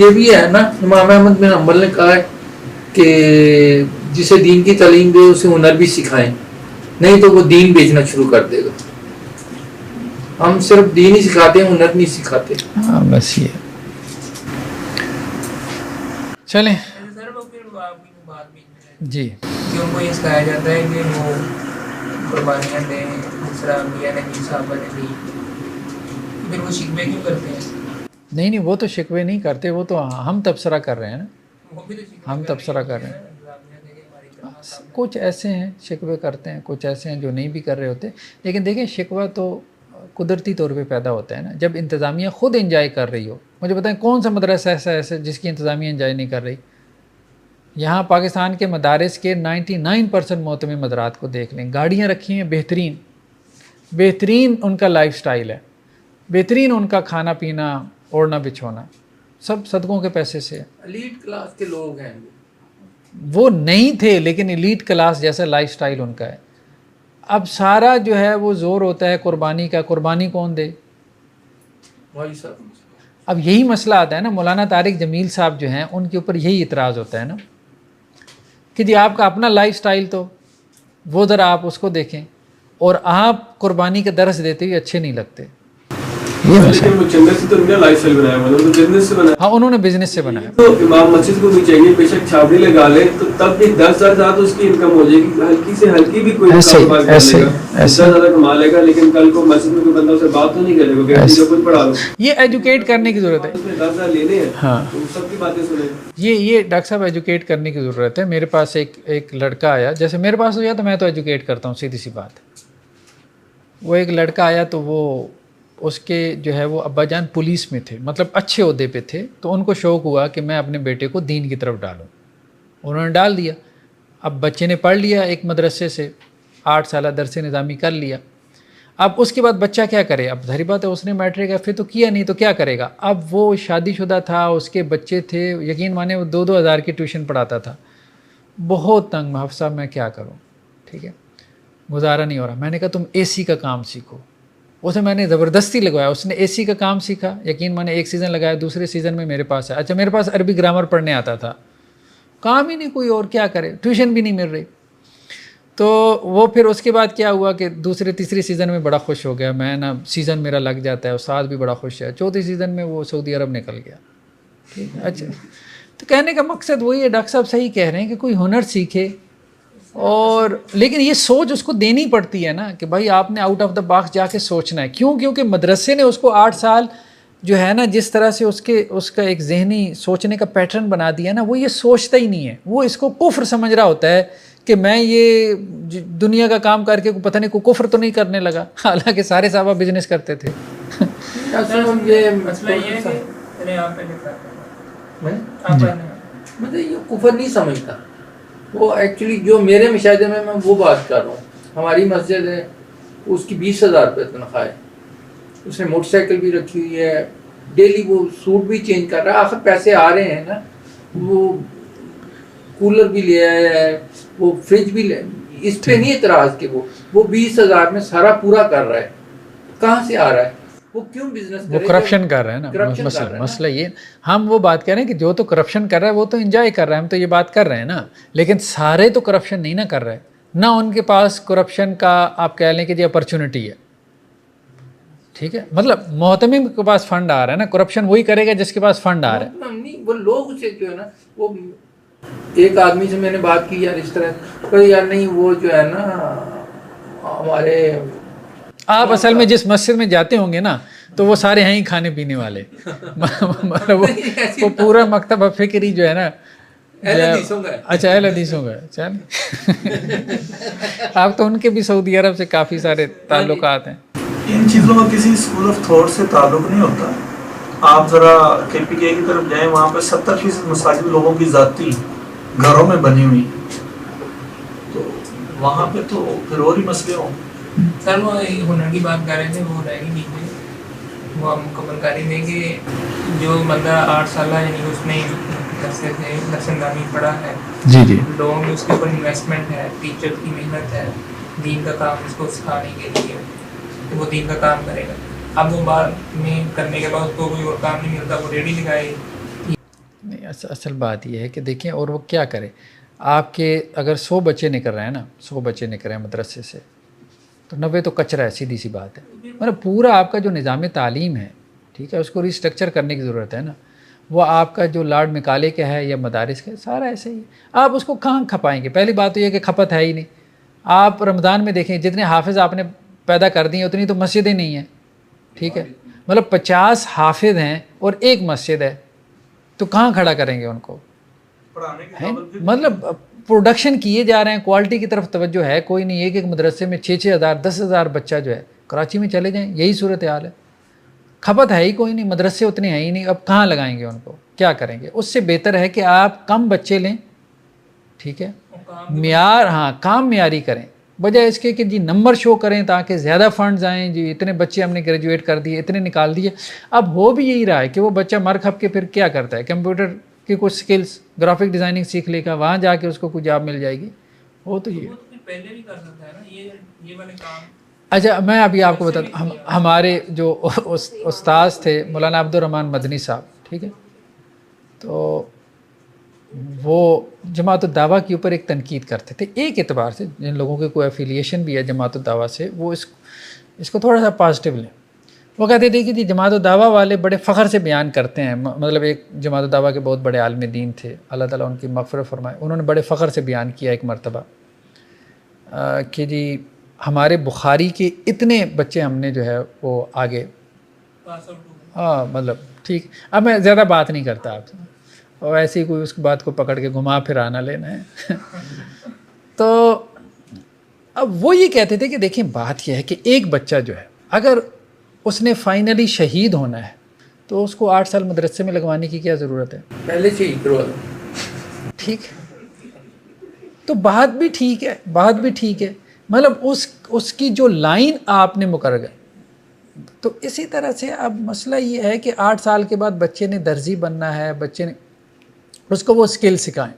یہ بھی ہے نا، امام احمد بن حنبل نے کہا ہے کہ جسے دین کی تعلیم دے اسے ہنر بھی سکھائیں، نہیں تو وہ دین بیچنا شروع کر دے گا. ہم صرف دین ہی سکھاتے ہیں، ہنر نہیں سکھاتے. ہاں بس یہ چلیں سر وہ پھر آپ کی بات بھی جی. کہ ان کو یہ سکھایا جاتا ہے کہ وہ قربانیاں دیں، جس طرح انبیاء نے دی، صحابہ نے دی، پھر وہ شکوے کیوں کرتے ہیں؟ نہیں نہیں، وہ تو شکوے نہیں کرتے، وہ تو ہم تبصرہ کر رہے ہیں نا، وہ بھی تو شکوے ہم تبصرہ کر رہے ہیں. کچھ ایسے ہیں شکوے کرتے ہیں، کچھ ایسے ہیں جو نہیں بھی کر رہے ہوتے. لیکن دیکھیں شکوہ تو قدرتی طور پہ پیدا ہوتا ہے نا، جب انتظامیہ خود انجوائے کر رہی ہو. مجھے بتائیں کون سا مدرسہ ایسا ہے جس کی انتظامیہ انجوائے نہیں کر رہی؟ یہاں پاکستان کے مدارس کے 99% معتمد مدارات کو دیکھ لیں، گاڑیاں رکھی ہیں بہترین، بہترین ان کا لائف سٹائل ہے، بہترین ان کا کھانا پینا، اوڑھنا بچھونا، سب صدقوں کے پیسے سے. ایلیٹ کلاس کے لوگ ہیں وہ نہیں تھے لیکن ایلیٹ کلاس جیسا لائف سٹائل ان کا ہے. اب سارا جو ہے وہ زور ہوتا ہے قربانی کا، قربانی کون دے؟ بھائی صاحب. اب یہی مسئلہ آتا ہے نا، مولانا طارق جمیل صاحب جو ہیں ان کے اوپر یہی اعتراض ہوتا ہے نا کہ جی آپ کا اپنا لائف سٹائل تو وہ ذرا آپ اس کو دیکھیں، اور آپ قربانی کا درس دیتے ہوئے اچھے نہیں لگتے. لیکن وہ جنت سے تو انہوں نے لائف سٹائل بنایا، مطلب تو بزنس سے بنایا. ہاں انہوں نے بزنس سے بنایا. تو امام مسجد کو بھی چاہیے بے شک چھاپڑی لگا لے تو تب بھی 10,000 تو اس کی انکم ہو جائے گی، ہلکی سے ہلکی بھی کوئی کاروبار کر لے گا، 10,000 کما لے گا. لیکن کل کو مسجد میں کوئی بندہ اسے بات تو نہیں کرے گا کہ جو کچھ پڑھا لو. یہ ایجوکیٹ کرنے کی ضرورت ہے، اس میں 10,000 لینے ہیں. ہاں تو سب کی باتیں سنیں. یہ ڈاکٹر صاحب ایجوکیٹ کرنے کی ضرورت ہے. میرے پاس ایک لڑکا آیا، جیسے میرے پاس ہو جائے تو میں تو ایجوکیٹ کرتا ہوں، سیدھی سی بات. وہ ایک لڑکا آیا تو وہ اس کے جو ہے وہ ابا جان پولیس میں تھے، مطلب اچھے عہدے پہ تھے، تو ان کو شوق ہوا کہ میں اپنے بیٹے کو دین کی طرف ڈالوں. انہوں نے ڈال دیا. اب بچے نے پڑھ لیا ایک مدرسے سے، 8 سالہ درس نظامی کر لیا. اب اس کے بعد بچہ کیا کرے؟ اب ظاہر بات ہے اس نے میٹرک ایف اے تو کیا نہیں تو کیا کرے گا؟ اب وہ شادی شدہ تھا، اس کے بچے تھے، یقین مانے وہ 2-2 ہزار کی ٹیوشن پڑھاتا تھا. بہت تنگ محف صاحب میں کیا کروں، ٹھیک ہے گزارا نہیں ہو رہا. میں نے کہا تم اے سی کا کام سیکھو. اسے میں نے زبردستی لگوایا، اس نے اے سی کا کام سیکھا، یقین مانے 1 سیزن لگایا، دوسرے سیزن میں میرے پاس ہے. اچھا میرے پاس عربی گرامر پڑھنے آتا تھا، کام ہی نہیں کوئی اور کیا کرے، ٹیوشن بھی نہیں مل رہی. تو وہ پھر اس کے بعد کیا ہوا کہ دوسرے تیسرے سیزن میں بڑا خوش ہو گیا، میں نا سیزن میرا لگ جاتا ہے، استاد بھی بڑا خوش ہے. 4تھے سیزن میں وہ سعودی عرب نکل گیا. ٹھیک ہے. اچھا تو کہنے کا مقصد وہی ہے، ڈاکٹر صاحب صحیح کہہ رہے ہیں کہ کوئی ہنر سیکھے، اور لیکن یہ سوچ اس کو دینی پڑتی ہے نا کہ بھائی آپ نے آؤٹ آف دا باکس جا کے سوچنا ہے. کیوں؟ کیونکہ مدرسے نے اس کو 8 سال جو ہے نا جس طرح سے اس کا ایک ذہنی سوچنے کا پیٹرن بنا دیا نا، وہ یہ سوچتا ہی نہیں ہے، وہ اس کو کفر سمجھ رہا ہوتا ہے کہ میں یہ دنیا کا کام کر کے پتہ نہیں کوئی کفر تو نہیں کرنے لگا، حالانکہ سارے صحابہ بزنس کرتے تھے. مسئلہ یہ ہے کہ آپ پہلے مطلب یہ کفر نہیں سمجھتا وہ. ایکچولی جو میرے مشاہدے میں وہ بات کر رہا ہوں، ہماری مسجد ہے اس کی 20,000 روپے تنخواہ ہے، اس نے موٹر سائیکل بھی رکھی ہوئی ہے، ڈیلی وہ سوٹ بھی چینج کر رہا ہے. آخر پیسے آ رہے ہیں نا، وہ کولر بھی لے آیا ہے، وہ فریج بھی لے، اس پہ نہیں اعتراض کہ وہ 20,000 میں سارا پورا کر رہا ہے. کہاں سے آ رہا ہے؟ وہ کیوں بزنس وہ کرپشن کر رہا ہے نا. مسئلہ یہ ہم وہ بات کر رہے ہیں کہ جو تو کرپشن کر رہا ہے وہ تو انجوائے کر رہا ہے، ہم تو یہ بات کر رہے ہیں نا. لیکن سارے تو کرپشن نہیں نا کر رہے، نہ ان کے پاس کرپشن کا آپ کہہ لیں کہ یہ اپرچونٹی ہے. ٹھیک ہے، مطلب محتمم کے پاس فنڈ آ رہا ہے نا، کرپشن وہی کرے گا جس کے پاس فنڈ آ رہا ہے. وہ لوگ اسے جو ہے نا، وہ ایک آدمی سے میں نے بات کی یار اس طرح، کوئی یار نہیں وہ جو ہے نا ہمارے، آپ اصل میں جس مسجد میں جاتے ہوں گے نا تو وہ سارے ہیں ہی کھانے پینے والے. مطلب وہ پورا مکتب فکری جو ہے نا، اچھا اہل حدیثوں کا. چل آپ تو ان کے بھی سعودی عرب سے کافی سارے تعلقات ہیں. ان چیزوں کا کسی اسکول آف تھاٹ سے تعلق نہیں ہوتا. آپ ذرا کے پی کے کی طرف جائیں، وہاں پہ 70% مساجد لوگوں کی ذاتی گھروں میں بنی ہوئی، تو وہاں پہ تو پھر اور ہی مسئلے ہوں. سر وہ ہنر کی بات کر رہے تھے، وہ رہ گئی وہ آپ مکمل کر ہی دیں کہ جو بندہ 8 سال یعنی اس میں درس نظامی پڑھا ہے جی جی لوگوں میں اس کے اوپر انویسٹمنٹ ہے، ٹیچر کی محنت ہے، دین کا کام اس کو سکھانے کے لیے، تو وہ دین کا کام کرے گا. اب وہ بعد میں کرنے کے بعد اس کو کوئی اور کام نہیں ملتا، وہ ریڈی لگائے. نہیں، اصل بات یہ ہے کہ دیکھیں اور وہ کیا کرے. آپ کے اگر 100 بچے نکل رہے ہیں نا، 100 بچے نکل رہے ہیں مدرسے سے، تو 90 تو کچرا ہے، سیدھی سی بات ہے. مطلب پورا آپ کا جو نظام تعلیم ہے، ٹھیک ہے، اس کو ریسٹرکچر کرنے کی ضرورت ہے نا. وہ آپ کا جو لارڈ مکالے کا ہے یا مدارس کا ہے، سارا ایسے ہی ہے. آپ اس کو کہاں کھپائیں گے؟ پہلی بات تو یہ کہ کھپت ہے ہی نہیں. آپ رمضان میں دیکھیں جتنے حافظ آپ نے پیدا کر دیے اتنی تو مسجدیں نہیں ہیں، ٹھیک ہے. مطلب 50 حافظ ہیں اور ایک مسجد ہے، تو کہاں کھڑا کریں گے ان کو؟ مطلب پروڈکشن کیے جا رہے ہیں، کوالٹی کی طرف توجہ ہے کوئی نہیں. ایک مدرسے میں 6-6 ہزار 10 ہزار بچہ جو ہے، کراچی میں چلے جائیں یہی صورتحال ہے. کھپت ہے ہی کوئی نہیں، مدرسے اتنے ہیں ہی نہیں. اب کہاں لگائیں گے ان کو؟ کیا کریں گے؟ اس سے بہتر ہے کہ آپ کم بچے لیں، ٹھیک ہے، معیار، ہاں کام معیاری کریں، بجائے اس کے کہ جی نمبر شو کریں تاکہ زیادہ فنڈز آئیں. جی اتنے بچے ہم نے گریجویٹ کر دیے، اتنے نکال دیے. اب ہو بھی یہی رہا ہے کہ وہ بچہ مر کھپ کے پھر کیا کرتا ہے، کمپیوٹر کی کچھ سکلز، گرافک ڈیزائننگ سیکھ لے گا، وہاں جا کے اس کو کوئی جاب مل جائے گی. وہ تو یہ پہلے بھی کر سکتا ہے نا یہ والے کام. اچھا میں ابھی آپ کو بتاتا ہوں، ہمارے جو استاذ تھے مولانا عبد الرحمن مدنی صاحب، ٹھیک ہے، تو وہ جماعت الدعویٰ کے اوپر ایک تنقید کرتے تھے ایک اعتبار سے. جن لوگوں کے کوئی افیلیشن بھی ہے جماعت الدعویٰ سے، وہ اس کو تھوڑا سا پازیٹیو لیں. وہ کہتے تھے کہ جی جماعت الدعویٰ والے بڑے فخر سے بیان کرتے ہیں، مطلب ایک جماعت الدعویٰ کے بہت بڑے عالم دین تھے، اللہ تعالیٰ ان کی مغفرت فرمائے. انہوں نے بڑے فخر سے بیان کیا ایک مرتبہ کہ جی ہمارے بخاری کے اتنے بچے ہم نے جو ہے وہ آگے، ہاں مطلب ٹھیک. اب میں زیادہ بات نہیں کرتا آپ سے، اور ایسی کوئی اس بات کو پکڑ کے گھما پھرانا لینا ہے. تو اب وہ یہ کہتے تھے کہ دیکھیں بات یہ ہے کہ ایک بچہ جو ہے اگر اس نے فائنلی شہید ہونا ہے تو اس کو 8 سال مدرسے میں لگوانے کی کیا ضرورت ہے؟ پہلے سے ہی کروا دو. ٹھیک ہے، تو بات بھی ٹھیک ہے، بات بھی ٹھیک ہے. مطلب اس کی جو لائن آپ نے مقرر ہے. تو اسی طرح سے اب مسئلہ یہ ہے کہ 8 سال کے بعد بچے نے درزی بننا ہے، بچے نے اس کو وہ اسکل سکھائیں،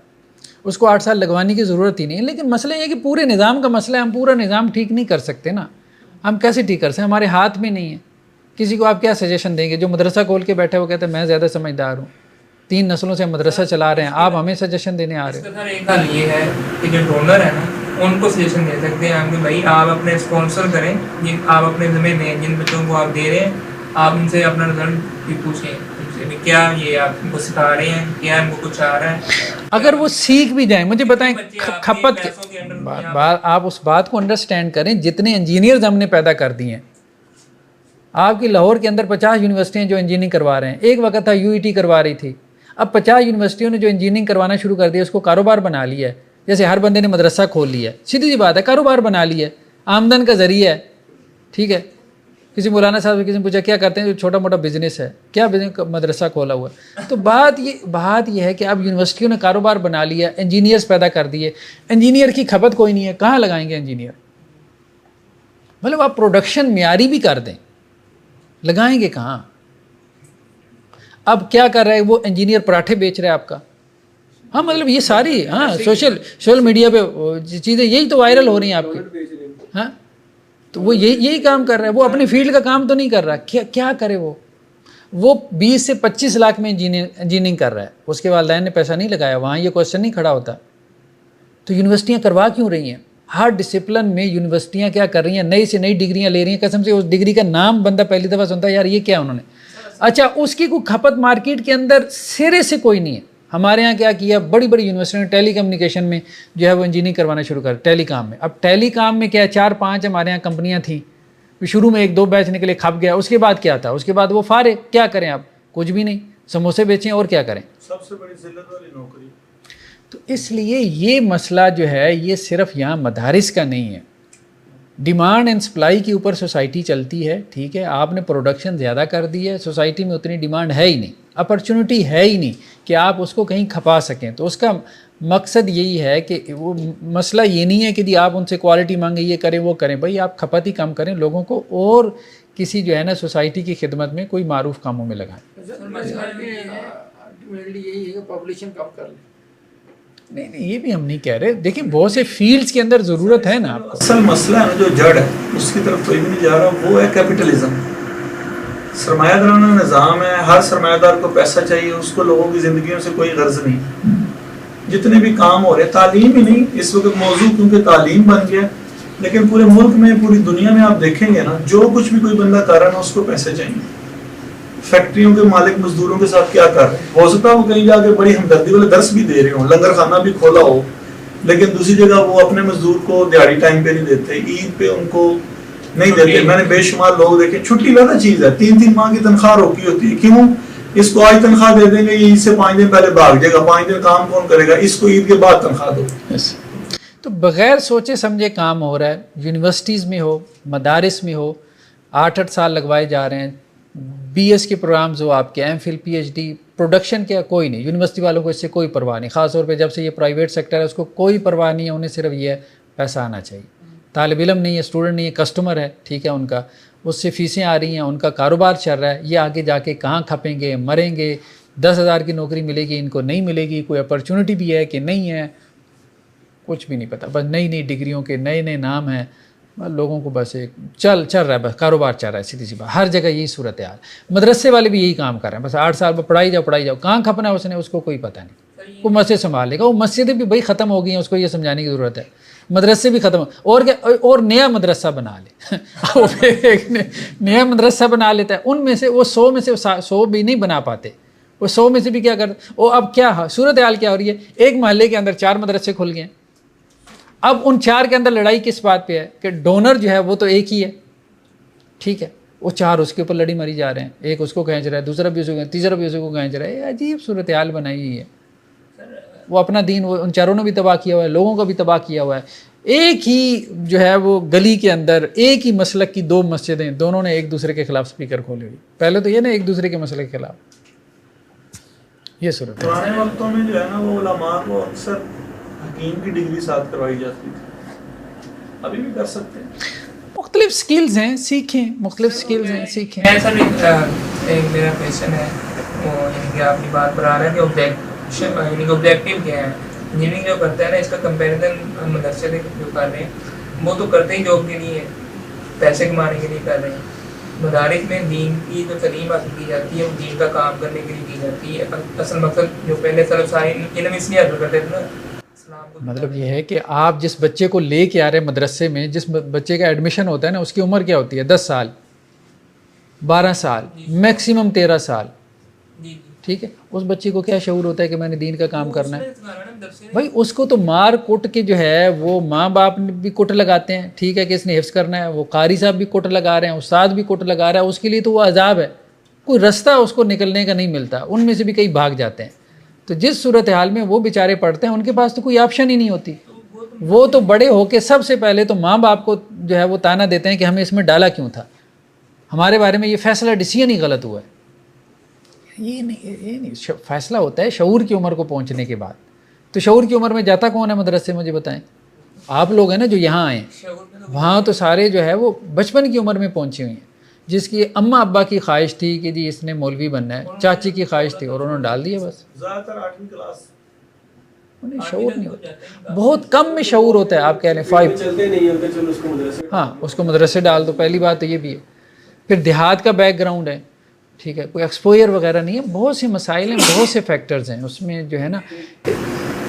اس کو 8 سال لگوانے کی ضرورت ہی نہیں ہے. لیکن مسئلہ یہ ہے کہ پورے نظام کا مسئلہ ہے، ہم پورا نظام ٹھیک نہیں کر سکتے نا. ہم کیسے ٹھیک کر سکتے؟ ہمارے ہاتھ میں نہیں ہے. کسی کو آپ کیا سجیشن دیں گے؟ جو مدرسہ کھول کے بیٹھے وہ کہتے ہیں میں زیادہ سمجھدار ہوں، 3 نسلوں سے مدرسہ چلا رہے ہیں، آپ ہمیں سجیشن دینے آ رہے ہیں. سر ایک حل یہ ہے کہ جو ڈونر ہے نا ان کو سجیشن دے سکتے ہیں ہم کہ بھائی آپ اپنے اسپانسر کریں، جن آپ اپنے ذمہ میں جن بچوں کو آپ دے رہے ہیں آپ ان سے اپنا رزلٹ بھی پوچھیں کیا یہ آپ ان کو سکھا رہے ہیں، کیا ان کو کچھ آ رہا ہے. اگر وہ سیکھ بھی جائیں، مجھے بتائیں کھپت کے آپ اس بات کو انڈرسٹینڈ کریں. جتنے انجینئرز ہم نے پیدا کر دیے ہیں، آپ کی لاہور کے اندر 50 یونیورسٹیاں جو انجینئرنگ کروا رہے ہیں. ایک وقت تھا UET کروا رہی تھی، اب 50 یونیورسٹیوں نے جو انجینئرنگ کروانا شروع کر دیا، اس کو کاروبار بنا لیا ہے. جیسے ہر بندے نے مدرسہ کھول لیا ہے، سیدھی سی بات ہے، کاروبار بنا لیا ہے، آمدن کا ذریعہ ہے. ٹھیک ہے، کسی مولانا صاحب سے کسی نے پوچھا کیا کرتے ہیں؟ جو چھوٹا موٹا بزنس ہے. کیا بزنس؟ مدرسہ کھولا ہوا ہے. تو بات یہ ہے کہ اب یونیورسٹیوں نے کاروبار بنا لیا، انجینئرز پیدا کر دیے. انجینئر کی کھپت کوئی نہیں ہے، کہاں لگائیں گے انجینئر؟ مطلب آپ پروڈکشن معیاری بھی کر دیں، لگائیں گے کہاں؟ اب کیا کر رہے ہیں وہ انجینئر؟ پراٹھے بیچ رہے ہیں آپ کا. ہاں مطلب یہ ساری سوشل میڈیا پہ چیزیں یہی تو وائرل ہو رہی ہیں آپ کی. ہاں تو وہ یہی کام کر رہا ہے، وہ اپنی فیلڈ کا کام تو نہیں کر رہا. کیا کرے وہ 20 سے 25 لاکھ میں انجینئرنگ کر رہا ہے، اس کے والدین نے پیسہ نہیں لگایا، وہاں یہ کوشچن نہیں کھڑا ہوتا. تو یونیورسٹیاں کروا کیوں رہی ہیں؟ ہر ڈسپلن میں یونیورسٹیاں کیا کر رہی ہیں؟ نئی سے نئی ڈگریاں لے رہی ہیں. قسم سے اس ڈگری کا نام بندہ پہلی دفعہ سنتا ہے، یار یہ کیا انہوں نے. اچھا اس کی کوئی کھپت مارکیٹ کے اندر سرے سے کوئی نہیں ہے. ہمارے ہاں کیا کیا، بڑی بڑی یونیورسٹیوں نے ٹیلی کمیونیکیشن میں جو ہے وہ انجینئرنگ کروانا شروع کر، ٹیلی کام میں. اب ٹیلی کام میں کیا 4-5 ہمارے ہاں کمپنیاں تھیں، شروع میں 1-2 بیچ نکلے، کھپ گیا. اس کے بعد کیا تھا؟ اس کے بعد وہ فارغ. کیا کریں آپ؟ کچھ بھی نہیں، سموسے بیچیں اور کیا کریں. سب سے بڑی ذلت والی نوکری. تو اس لیے یہ مسئلہ جو ہے یہ صرف یہاں مدارس کا نہیں ہے. ڈیمانڈ اینڈ سپلائی کے اوپر سوسائٹی چلتی ہے. ٹھیک ہے، آپ نے پروڈکشن زیادہ کر دی ہے، سوسائٹی میں اتنی ڈیمانڈ ہے ہی نہیں، اپرچونٹی ہے ہی نہیں کہ آپ اس کو کہیں کھپا سکیں. تو اس کا مقصد یہی ہے کہ وہ مسئلہ یہ نہیں ہے کہ جی آپ ان سے کوالٹی مانگیں، یہ کریں وہ کریں. بھائی آپ کھپت ہی کم کریں، لوگوں کو اور کسی جو ہے نا سوسائٹی کی خدمت میں کوئی معروف کاموں میں لگائیں. الٹیمیٹلی یہی ہے کہ پاپولیشن کم کر لیں. نہیں یہ بھی ہم نہیں کہہ رہے. دیکھیں بہت سے فیلڈز کے اندر ضرورت ہے نا آپ کو. اصل مسئلہ ہے جو جڑ ہے اس کی طرف کوئی بھی نہیں جا رہا, وہ ہے کیپٹلزم. سرمایہ دارانہ نظام ہے, ہر سرمایہ دار کو پیسہ چاہیے, اس کو لوگوں کی زندگیوں سے کوئی غرض نہیں. جتنے بھی کام ہو رہے ہیں, تعلیم ہی نہیں اس وقت موضوع کیونکہ تعلیم بن گیا, لیکن پورے ملک میں پوری دنیا میں آپ دیکھیں گے نا, جو کچھ بھی کوئی بندہ کر رہا ہے نا اس کو پیسے چاہیے. فیکٹریوں کے مالک مزدوروں کے ساتھ کیا کر رہے ہیں, ہو سکتا ہے وہ کہیں جا کے بڑی ہمدردی والے درس بھی دے رہے ہوں, لنگر خانہ بھی کھولا ہو, لیکن دوسری جگہ وہ اپنے مزدور کو دیہڑی ٹائم پہ نہیں دیتے, عید پہ ان کو نہیں دیتے. میں نے بے شمار لوگ دیکھے, چھٹی والا چیز ہے, 3 ماہ کی تنخواہ روکی ہوتی ہے. کیوں؟ اس کو آج تنخواہ دے دیں گے, یہ عید سے 5 دن پہلے بھاگ جائے گا, 5 دن کام کون کرے گا, اس کو عید کے بعد تنخواہ دو. تو بغیر سوچے سمجھے کام ہو رہا ہے. یونیورسٹیز میں ہو, مدارس میں ہو, 8 سال لگوائے جا رہے ہیں. BS کے پروگرامز ہو آپ کے, M.Phil PhD, پروڈکشن کیا کوئی نہیں. یونیورسٹی والوں کو اس سے کوئی پرواہ نہیں, خاص طور پہ جب سے یہ پرائیویٹ سیکٹر ہے اس کو کوئی پرواہ نہیں ہے. انہیں صرف یہ ہے پیسہ آنا چاہیے. طالب علم نہیں ہے, اسٹوڈنٹ نہیں ہے, کسٹمر ہے, ٹھیک ہے, ان کا اس سے فیسیں آ رہی ہیں, ان کا کاروبار چل رہا ہے. یہ آگے جا کے کہاں کھپیں گے, مریں گے, 10,000 کی نوکری ملے گی, ان کو نہیں ملے گی, کوئی اپرچونٹی بھی ہے کہ نہیں ہے, کچھ بھی نہیں پتہ. بس نئی نئی ڈگریوں کے نئے نئے نام ہیں, لوگوں کو بس ایک چل رہا ہے, بس کاروبار چل رہا ہے, سیدھی سی بات. ہر جگہ یہی صورتحال. مدرسے والے بھی یہی کام کر رہے ہیں, بس 8 سال میں پڑھائی جاؤ. کہاں کھپنا ہے اس کو کوئی پتہ نہیں. وہ مسجد سنبھال لے گا. وہ مسجدیں بھی بھائی ختم ہو گئی ہیں, اس کو یہ سمجھانے کی ضرورت ہے. مدرسے بھی ختم اور کیا, اور نیا مدرسہ بنا لے. ایک نیا مدرسہ بنا لیتا ہے. ان میں سے وہ 100 میں سے 100 بھی نہیں بنا پاتے. وہ 100 میں سے بھی کیا کرتے. وہ اب کیا صورتحال کیا ہو رہی ہے, ایک محلے کے اندر 4 مدرسے کھل گئے ہیں. اب ان 4 کے اندر لڑائی کس بات پہ ہے کہ ڈونر جو ہے وہ تو ایک ہی ہے, ٹھیک ہے, وہ 4 اس کے اوپر لڑی مری جا رہے ہیں. ایک اس کو کھینچ رہا ہے, دوسرا بھی اس کو, تیسرا بھی اس کو کھینچ رہا ہے. عجیب صورتحال بنائی ہوئی ہے. وہ اپنا دین وہ ان 4 نے بھی تباہ کیا ہوا ہے, لوگوں کا بھی تباہ کیا ہوا ہے. ایک ہی جو ہے وہ گلی کے اندر ایک ہی مسلک کی 2 مسجدیں, دونوں نے ایک دوسرے کے خلاف سپیکر کھولے ہوئی. پہلے تو یہ نا ایک دوسرے کے مسئلے کے خلاف یہ صورت ہے. پرانے وقتوں میں جو ہے نا وہ علماء کو اکثر حکیم کی ڈگری ساتھ کروائی جاتی تھی, ابھی بھی کر سکتے ہیں. مختلف سکلز ہیں, سیکھیں, مختلف سکلز ہیں, سیکھیں. ایسا بھی ایک میرا کویشچن ہے, وہ یعنی کہ اپنی بات پر آ رہا ہے کہ آبجیکٹیو کیا ہے. انجینئرنگ جو کرتا ہے نا, اس کا کمپیریزن مدرسے سے جو کر رہے ہیں وہ تو کرتے ہی جاب کے لیے, پیسے کمانے کے لیے کر رہے ہیں. مدارس میں دین کی جو تعلیم حاصل کی جاتی ہے وہ دین کا کام کرنے کے لیے کی جاتی ہے. اصل مقصد جو پہلے سلف سارے علم اس لیے حاصل کرتے تھے نا. مطلب یہ ہے کہ آپ جس بچے کو لے کے آ رہے ہیں مدرسے میں, جس بچے کا ایڈمیشن ہوتا ہے نا, اس کی عمر کیا ہوتی ہے, 10 سال 12 سال میکسیمم 13 سال, ٹھیک ہے. اس بچے کو کیا شعور ہوتا ہے کہ میں نے دین کا کام کرنا ہے. بھائی اس کو تو مار کوٹ کے جو ہے وہ ماں باپ بھی کوٹ لگاتے ہیں, ٹھیک ہے, کہ اس نے حفظ کرنا ہے. وہ قاری صاحب بھی کوٹ لگا رہے ہیں, استاد بھی کوٹ لگا رہا ہے. اس کے لیے تو وہ عذاب ہے, کوئی رستہ اس کو نکلنے کا نہیں ملتا. ان میں سے بھی کئی بھاگ جاتے ہیں. تو جس صورتحال میں وہ بیچارے پڑھتے ہیں ان کے پاس تو کوئی آپشن ہی نہیں ہوتی. وہ تو بڑے ہو کے سب سے پہلے تو ماں باپ کو جو ہے وہ تانا دیتے ہیں کہ ہمیں اس میں ڈالا کیوں تھا, ہمارے بارے میں یہ فیصلہ ڈیسیژن ہی غلط ہوا ہے. یہ نہیں فیصلہ ہوتا ہے شعور کی عمر کو پہنچنے کے بعد. تو شعور کی عمر میں جاتا کون ہے مدرسے, مجھے بتائیں. آپ لوگ ہیں نا جو یہاں آئے, وہاں تو سارے جو ہے وہ بچپن کی عمر میں پہنچی ہوئی ہیں. جس کی اماں ابا کی خواہش تھی کہ جی اس نے مولوی بننا ہے, چاچی کی خواہش تھی اور انہوں نے ڈال دیا بس. زیادہ تر 8ویں کلاس انہیں شعور نہیں ہوتا, بہت کم میں شعور ہوتا ہے. آپ کہہ لیں 5 چلتے نہیں ہوتے, چلو اس کو مدرسے, ہاں اس کو مدرسے ڈال دو. پہلی بات تو یہ بھی ہے. پھر دیہات کا بیک گراؤنڈ ہے, ٹھیک ہے, کوئی ایکسپوئر وغیرہ نہیں ہے. بہت سے مسائل ہیں, بہت سے فیکٹرز ہیں اس میں جو ہے نا.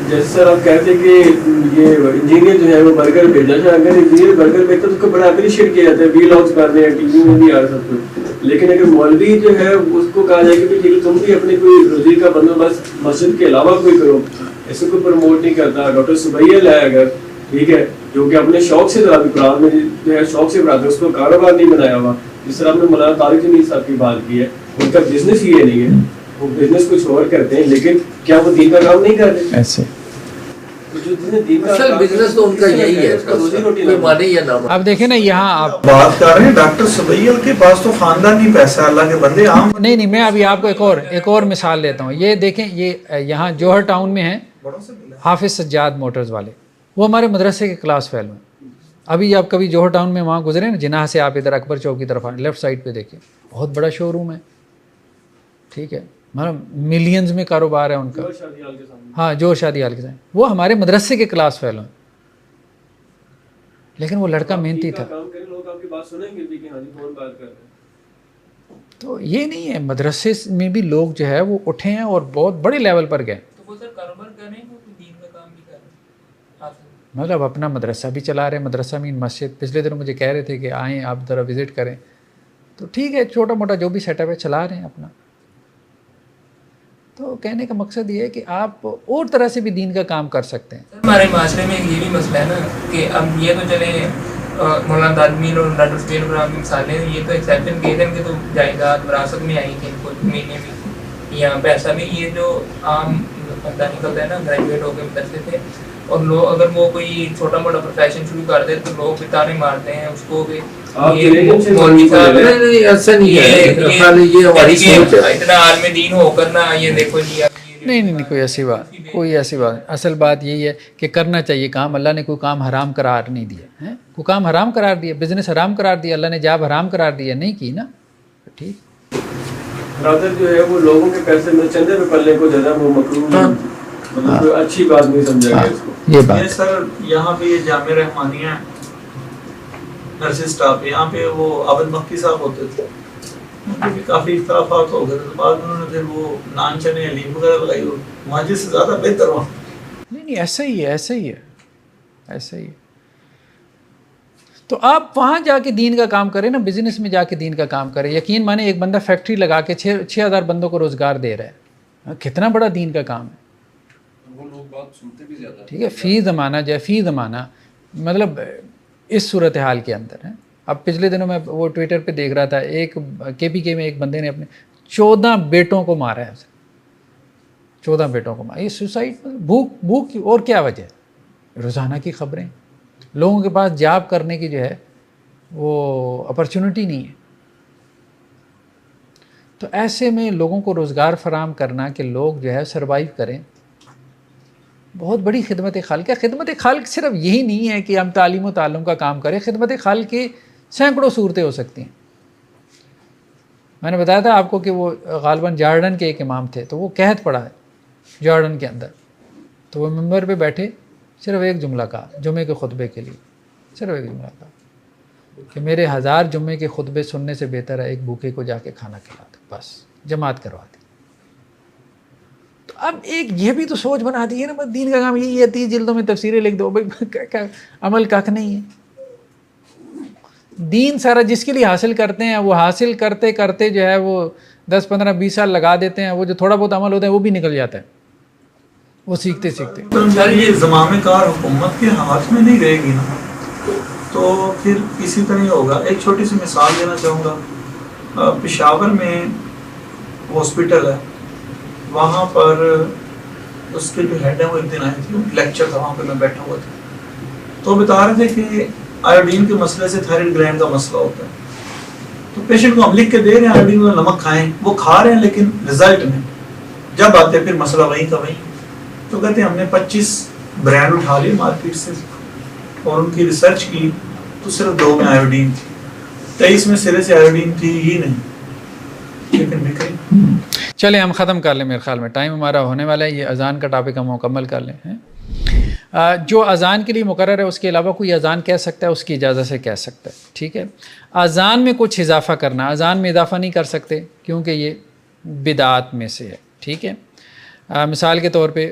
جیسے سر آپ کہتے ہیں کہ یہ انجینئر جو ہے وہ برگر بھیجا جائے, اگر انجینئر برگر بھیجتا تو اس کو بڑا اپریشیٹ کیا جاتا ہے, وی لاگس کر رہے ہیں, ٹی وی میں بھی آ رہا سب کچھ. لیکن اگر مولوی جو ہے اس کو کہا جائے کہ تم بھی اپنے کوئی روزی کا بندوبست مسجد کے علاوہ کوئی کرو, ایسے کوئی پروموٹ نہیں کرتا. ڈاکٹر سبیل ہے اگر, ٹھیک ہے, جو کہ اپنے شوق سے ذرا بھی قرآن میں جو ہے شوق سے پڑھاتے ہیں, اس کو کاروبار نہیں بنایا ہوا. جس طرح ہم نے مولانا طارق جمیل صاحب کی بات کی ہے, ان کا بزنس ہی یہ نہیں ہے, وہ بزنس کچھ اور کرتے ہیں, لیکن کیا وہ دین کا کام نہیں کر رہے ایسے. اصل بزنس تو ان کا یہی ہے, کوئی مانے یا نہ مانے. اب دیکھیں نا یہاں آپ بات کر رہے ہیں ڈاکٹر سبیل کے پاس تو خاندانی پیسہ, اللہ کے بندے عام نہیں میں ابھی آپ کو ایک اور مثال دیتا ہوں. یہ دیکھیں, یہ یہاں جوہر ٹاؤن میں ہیں حافظ سجاد موٹرز والے, وہ ہمارے مدرسے کے کلاس فیلو ہیں, ابھی آپ کبھی جوہر ٹاؤن میں وہاں گزرے نا جناح سے آپ ادھر اکبر چوک کی طرف آئیں لیفٹ سائڈ پہ دیکھیں بہت بڑا شو روم ہے, ٹھیک ہے, مطلب ملینز میں کاروبار ہے ان کا. ہاں جوہر شادی حال کے سامنے, وہ ہمارے مدرسے کے کلاس فیلو ہیں, لیکن وہ لڑکا محنتی تھا. تو یہ نہیں ہے, مدرسے میں بھی لوگ جو ہے وہ اٹھے ہیں اور بہت بڑے لیول پر گئے. تو وہ سر کاروبار کر رہے ہیں وہ دین کا کام بھی کر رہے ہیں, مطلب اپنا مدرسہ بھی چلا رہے ہیں, مدرسہ میں مسجد. پچھلے دنوں مجھے کہہ رہے تھے کہ آئیں آپ ذرا وزٹ کریں, تو ٹھیک ہے چھوٹا موٹا جو بھی سیٹ اپ ہے چلا رہے ہیں اپنا. تو کہنے کا مقصد یہ ہے کہ آپ اور طرح سے بھی دین کا کام کر سکتے ہیں. سر ہمارے معاشرے میں یہ بھی مسئلہ ہے نا کہ اب یہ تو چلے مولانا تاجمیل اور ڈاکٹر سفیر ابراہیم کی مثالیں, یہ تو ایکسیپشن کہتے ہیں کہ تو جائیداد وراثت میں آئی تھی ان کو مہینے میں یا پیسہ بھی. یہ جو عام بندہ نکلتا ہے نا گریجویٹ ہو کے مدرسے تھے, اور لوگ اگر وہ کوئی چھوٹا موٹا پروفیشن شروع کر دے تو لوگ بھی تانے مارتے ہیں اس کو کہ مولوی صاحب ایسا نہیں ہے, اتنا عالم دین ہو کر نا یہ دیکھو جی. نہیں کوئی ایسی بات. اصل بات یہی ہے کہ کرنا چاہیے کام. اللہ نے کوئی کام حرام قرار نہیں دیا ہے, کوئی کام حرام قرار دیا, بزنس حرام قرار دیا, اللہ نے جاب حرام قرار دیا نہیں کی نا, ٹھیک. برادر جو ہے وہ لوگوں کے پیسے میں چندے پہ پلنے کو جو ہے وہ مکروہ, مطلب اچھی بات نہیں سمجھا گیا اس کو. یہ بات سر یہاں پہ یہ جامع رحمانیہ نرسنگ اسٹاف, یہاں پہ وہ عابد مکی صاحب ہوتے تھے, ان کے بھی کافی اختلافات ہو گئے تھے, بعد میں انہوں نے پھر وہ نان چنے حلیم وغیرہ لگائی, اور ماجد سے زیادہ بہتر ہوا. نہیں ایسا ہی ہے. تو آپ وہاں جا کے دین کا کام کریں نا, بزنس میں جا کے دین کا کام کریں. یقین مانے ایک بندہ فیکٹری لگا کے 6,000 بندوں کو روزگار دے رہا ہے, کتنا بڑا دین کا کام ہے. وہ لوگ بات سنتے بھی زیادہ, ٹھیک ہے, فی زمانہ مطلب اس صورتحال کے اندر ہے. اب پچھلے دنوں میں وہ ٹویٹر پہ دیکھ رہا تھا, ایک KPK میں ایک بندے نے اپنے 14 بیٹوں کو مارا ہے, 14 بیٹوں کو مارا. یہ سوسائڈ, بھوک اور کیا وجہ ہے؟ روزانہ کی خبریں. لوگوں کے پاس جاب کرنے کی جو ہے وہ اپرچونٹی نہیں ہے. تو ایسے میں لوگوں کو روزگار فراہم کرنا کہ لوگ جو ہے سروائیو کریں, بہت بڑی خدمت خالق ہے. خدمت خالق صرف یہی نہیں ہے کہ ہم تعلیم و تعلم کا کام کریں, خدمت خالق کی سینکڑوں صورتیں ہو سکتی ہیں. میں نے بتایا تھا آپ کو کہ وہ غالباً جارڈن کے ایک امام تھے, تو وہ قحط پڑا ہے جارڈن کے اندر, تو وہ ممبر پہ بیٹھے, صرف ایک جملہ کہا جمعے کے خطبے کے لیے, صرف ایک جملہ کہا کہ میرے 1000 جمعے کے خطبے سننے سے بہتر ہے ایک بھوکے کو جا کے کھانا کھلا دو, بس جماعت کروا دی. تو اب ایک یہ بھی تو سوچ بنا دی ہے نا, بس دین کا کام یہی ہے 30 جلدوں میں تفسیریں لکھ دو, بھائی عمل کاک نہیں ہے. دین سارا جس کے لیے حاصل کرتے ہیں وہ حاصل کرتے کرتے جو ہے وہ 10 15 20 سال لگا دیتے ہیں, وہ جو تھوڑا بہت عمل ہوتا ہے وہ بھی نکل جاتا ہے, وہ سیکھتے. یہ زمام کار حکومت کے ہاتھ میں نہیں رہے گی نا, تو پھر اسی طرح ہوگا. ایک چھوٹی سی مثال دینا چاہوں گا, پشاور میں ہاسپٹل ہے, وہاں پر اس کے جو ہیڈ ہیں وہ ایک دن آئے تھے, لیکچر تھا وہاں پہ میں بیٹھا ہوا تھا, تو بتا رہے تھے کہ آیوڈین کے مسئلے سے تھائرائڈ گلینڈ کا مسئلہ ہوتا ہے. تو پیشنٹ کو ہم لکھ کے دے رہے ہیں آیوڈین کا نمک کھائیں, وہ کھا رہے ہیں لیکن رزلٹ میں جب آتے پھر مسئلہ وہیں کا وہیں. تو کہتے ہیں ہم نے 25 برانڈ اٹھا لیے مارکیٹ سے اور ان کی ریسرچ کی, تو صرف 2 میں آیوڈین تھی, 23 میں سرے سے آیوڈین تھی ہی نہیں, لیکن بکری. چلیں ہم ختم کر لیں, میرے خیال میں ٹائم ہمارا ہونے والا ہے. یہ اذان کا ٹاپک ہم مکمل کر لیں. جو اذان کے لیے مقرر ہے اس کے علاوہ کوئی اذان کہہ سکتا ہے, اس کی اجازت سے کہہ سکتا ہے, ٹھیک ہے. اذان میں کچھ اضافہ کرنا, اذان میں اضافہ نہیں کر سکتے کیونکہ یہ بدعات میں سے ہے, ٹھیک ہے. مثال کے طور پہ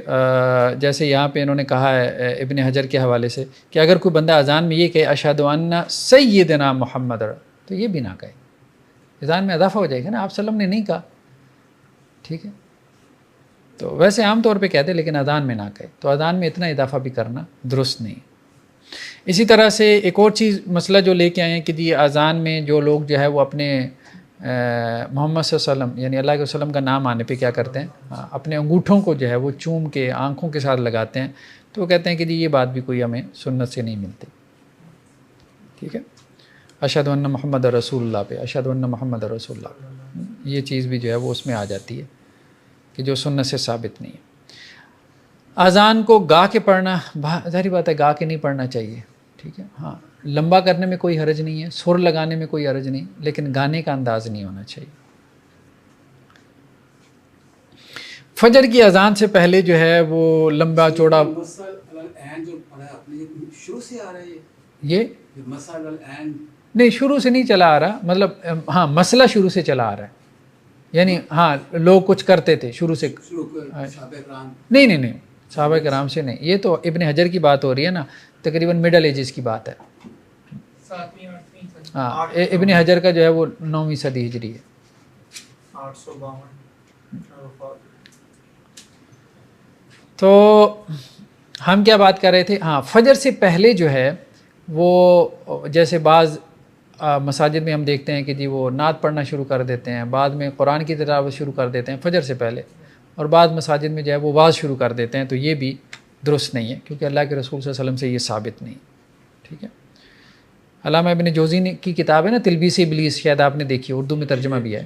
جیسے یہاں پہ انہوں نے کہا ہے ابن حجر کے حوالے سے کہ اگر کوئی بندہ اذان میں یہ کہے اشہد ان سیدنا محمد, تو یہ بھی نہ کہے, اذان میں اضافہ ہو جائے گا نا. آپ وسلم نے نہیں کہا, ٹھیک ہے. تو ویسے عام طور پہ کہتے لیکن اذان میں نہ کہے, تو اذان میں اتنا اضافہ بھی کرنا درست نہیں. اسی طرح سے ایک اور چیز مسئلہ جو لے کے آئے ہیں کہ جی اذان میں جو لوگ جو ہے وہ اپنے محمد صلی اللہ علیہ وسلم یعنی اللہ کے وسلم کا نام آنے پہ کیا کرتے ہیں, اپنے انگوٹھوں کو جو ہے وہ چوم کے آنکھوں کے ساتھ لگاتے ہیں, تو وہ کہتے ہیں کہ جی یہ بات بھی کوئی ہمیں سنت سے نہیں ملتی, ٹھیک ہے. اشہد ان محمد رسول اللہ پہ اشہد ان محمد رسول اللہ, یہ چیز بھی جو ہے وہ اس میں آ جاتی ہے کہ جو سنت سے ثابت نہیں ہے. اذان کو گا کے پڑھنا ظاہری بات ہے, گا کے نہیں پڑھنا چاہیے, ٹھیک ہے. ہاں لمبا کرنے میں کوئی حرج نہیں ہے، سر لگانے میں کوئی حرج نہیں، لیکن گانے کا انداز نہیں ہونا چاہیے۔ فجر کی اذان سے پہلے جو ہے وہ لمبا چوڑا یہ نہیں شروع سے نہیں چلا آ رہا، مطلب ہاں مسئلہ شروع سے چلا آ رہا ہے، یعنی ہاں لوگ کچھ کرتے تھے شروع سے، نہیں صحابہ کرام سے نہیں، یہ تو ابن حجر کی بات ہو رہی ہے نا، تقریباً مڈل ایجز کی بات ہے، ہاں ابن حجر کا جو ہے وہ 9ویں صدی ہجری ہے۔ 852 تو ہم کیا بات کر رہے تھے، ہاں فجر سے پہلے جو ہے وہ جیسے بعض مساجد میں ہم دیکھتے ہیں کہ جی وہ نعت پڑھنا شروع کر دیتے ہیں، بعد میں قرآن کی تلاوت شروع کر دیتے ہیں فجر سے پہلے، اور بعض مساجد میں جو ہے وہ واعظ شروع کر دیتے ہیں، تو یہ بھی درست نہیں ہے، کیونکہ اللہ کے رسول صلی اللہ علیہ وسلم سے یہ ثابت نہیں، ٹھیک ہے۔ علامہ ابن جوزی کی کتاب ہے نا تلبیس ابلیس، شاید آپ نے دیکھی، اردو میں ترجمہ بھی ہے،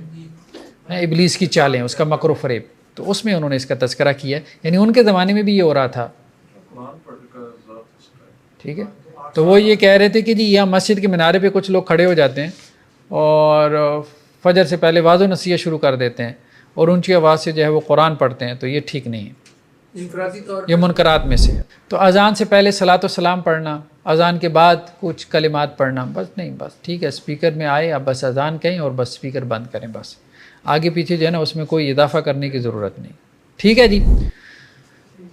ابلیس کی چالیں، اس کا مکر و فریب، تو اس میں انہوں نے اس کا تذکرہ کیا ہے، یعنی ان کے زمانے میں بھی یہ ہو رہا تھا، ٹھیک ہے۔ تو وہ یہ کہہ رہے تھے کہ جی یہاں مسجد کے منارے پہ کچھ لوگ کھڑے ہو جاتے ہیں اور فجر سے پہلے واضح نصیحت شروع کر دیتے ہیں اور اونچی آواز سے جو ہے وہ قرآن پڑھتے ہیں، تو یہ ٹھیک نہیں ہے، انفرادی طور یہ منکرات میں سے ہے۔ تو اذان سے پہلے صلاۃ و سلام پڑھنا، اذان کے بعد کچھ کلمات پڑھنا، بس نہیں، بس ٹھیک ہے، اسپیکر میں آئے اب بس اذان کہیں اور بس اسپیکر بند کریں، بس آگے پیچھے جو ہے نا اس میں کوئی اضافہ کرنے کی ضرورت نہیں، ٹھیک ہے جی۔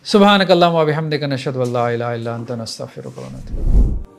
سبحانک اللہم و بحمدک نشہد ان لا الہ الا انت نستغفرک و نتوب الیک۔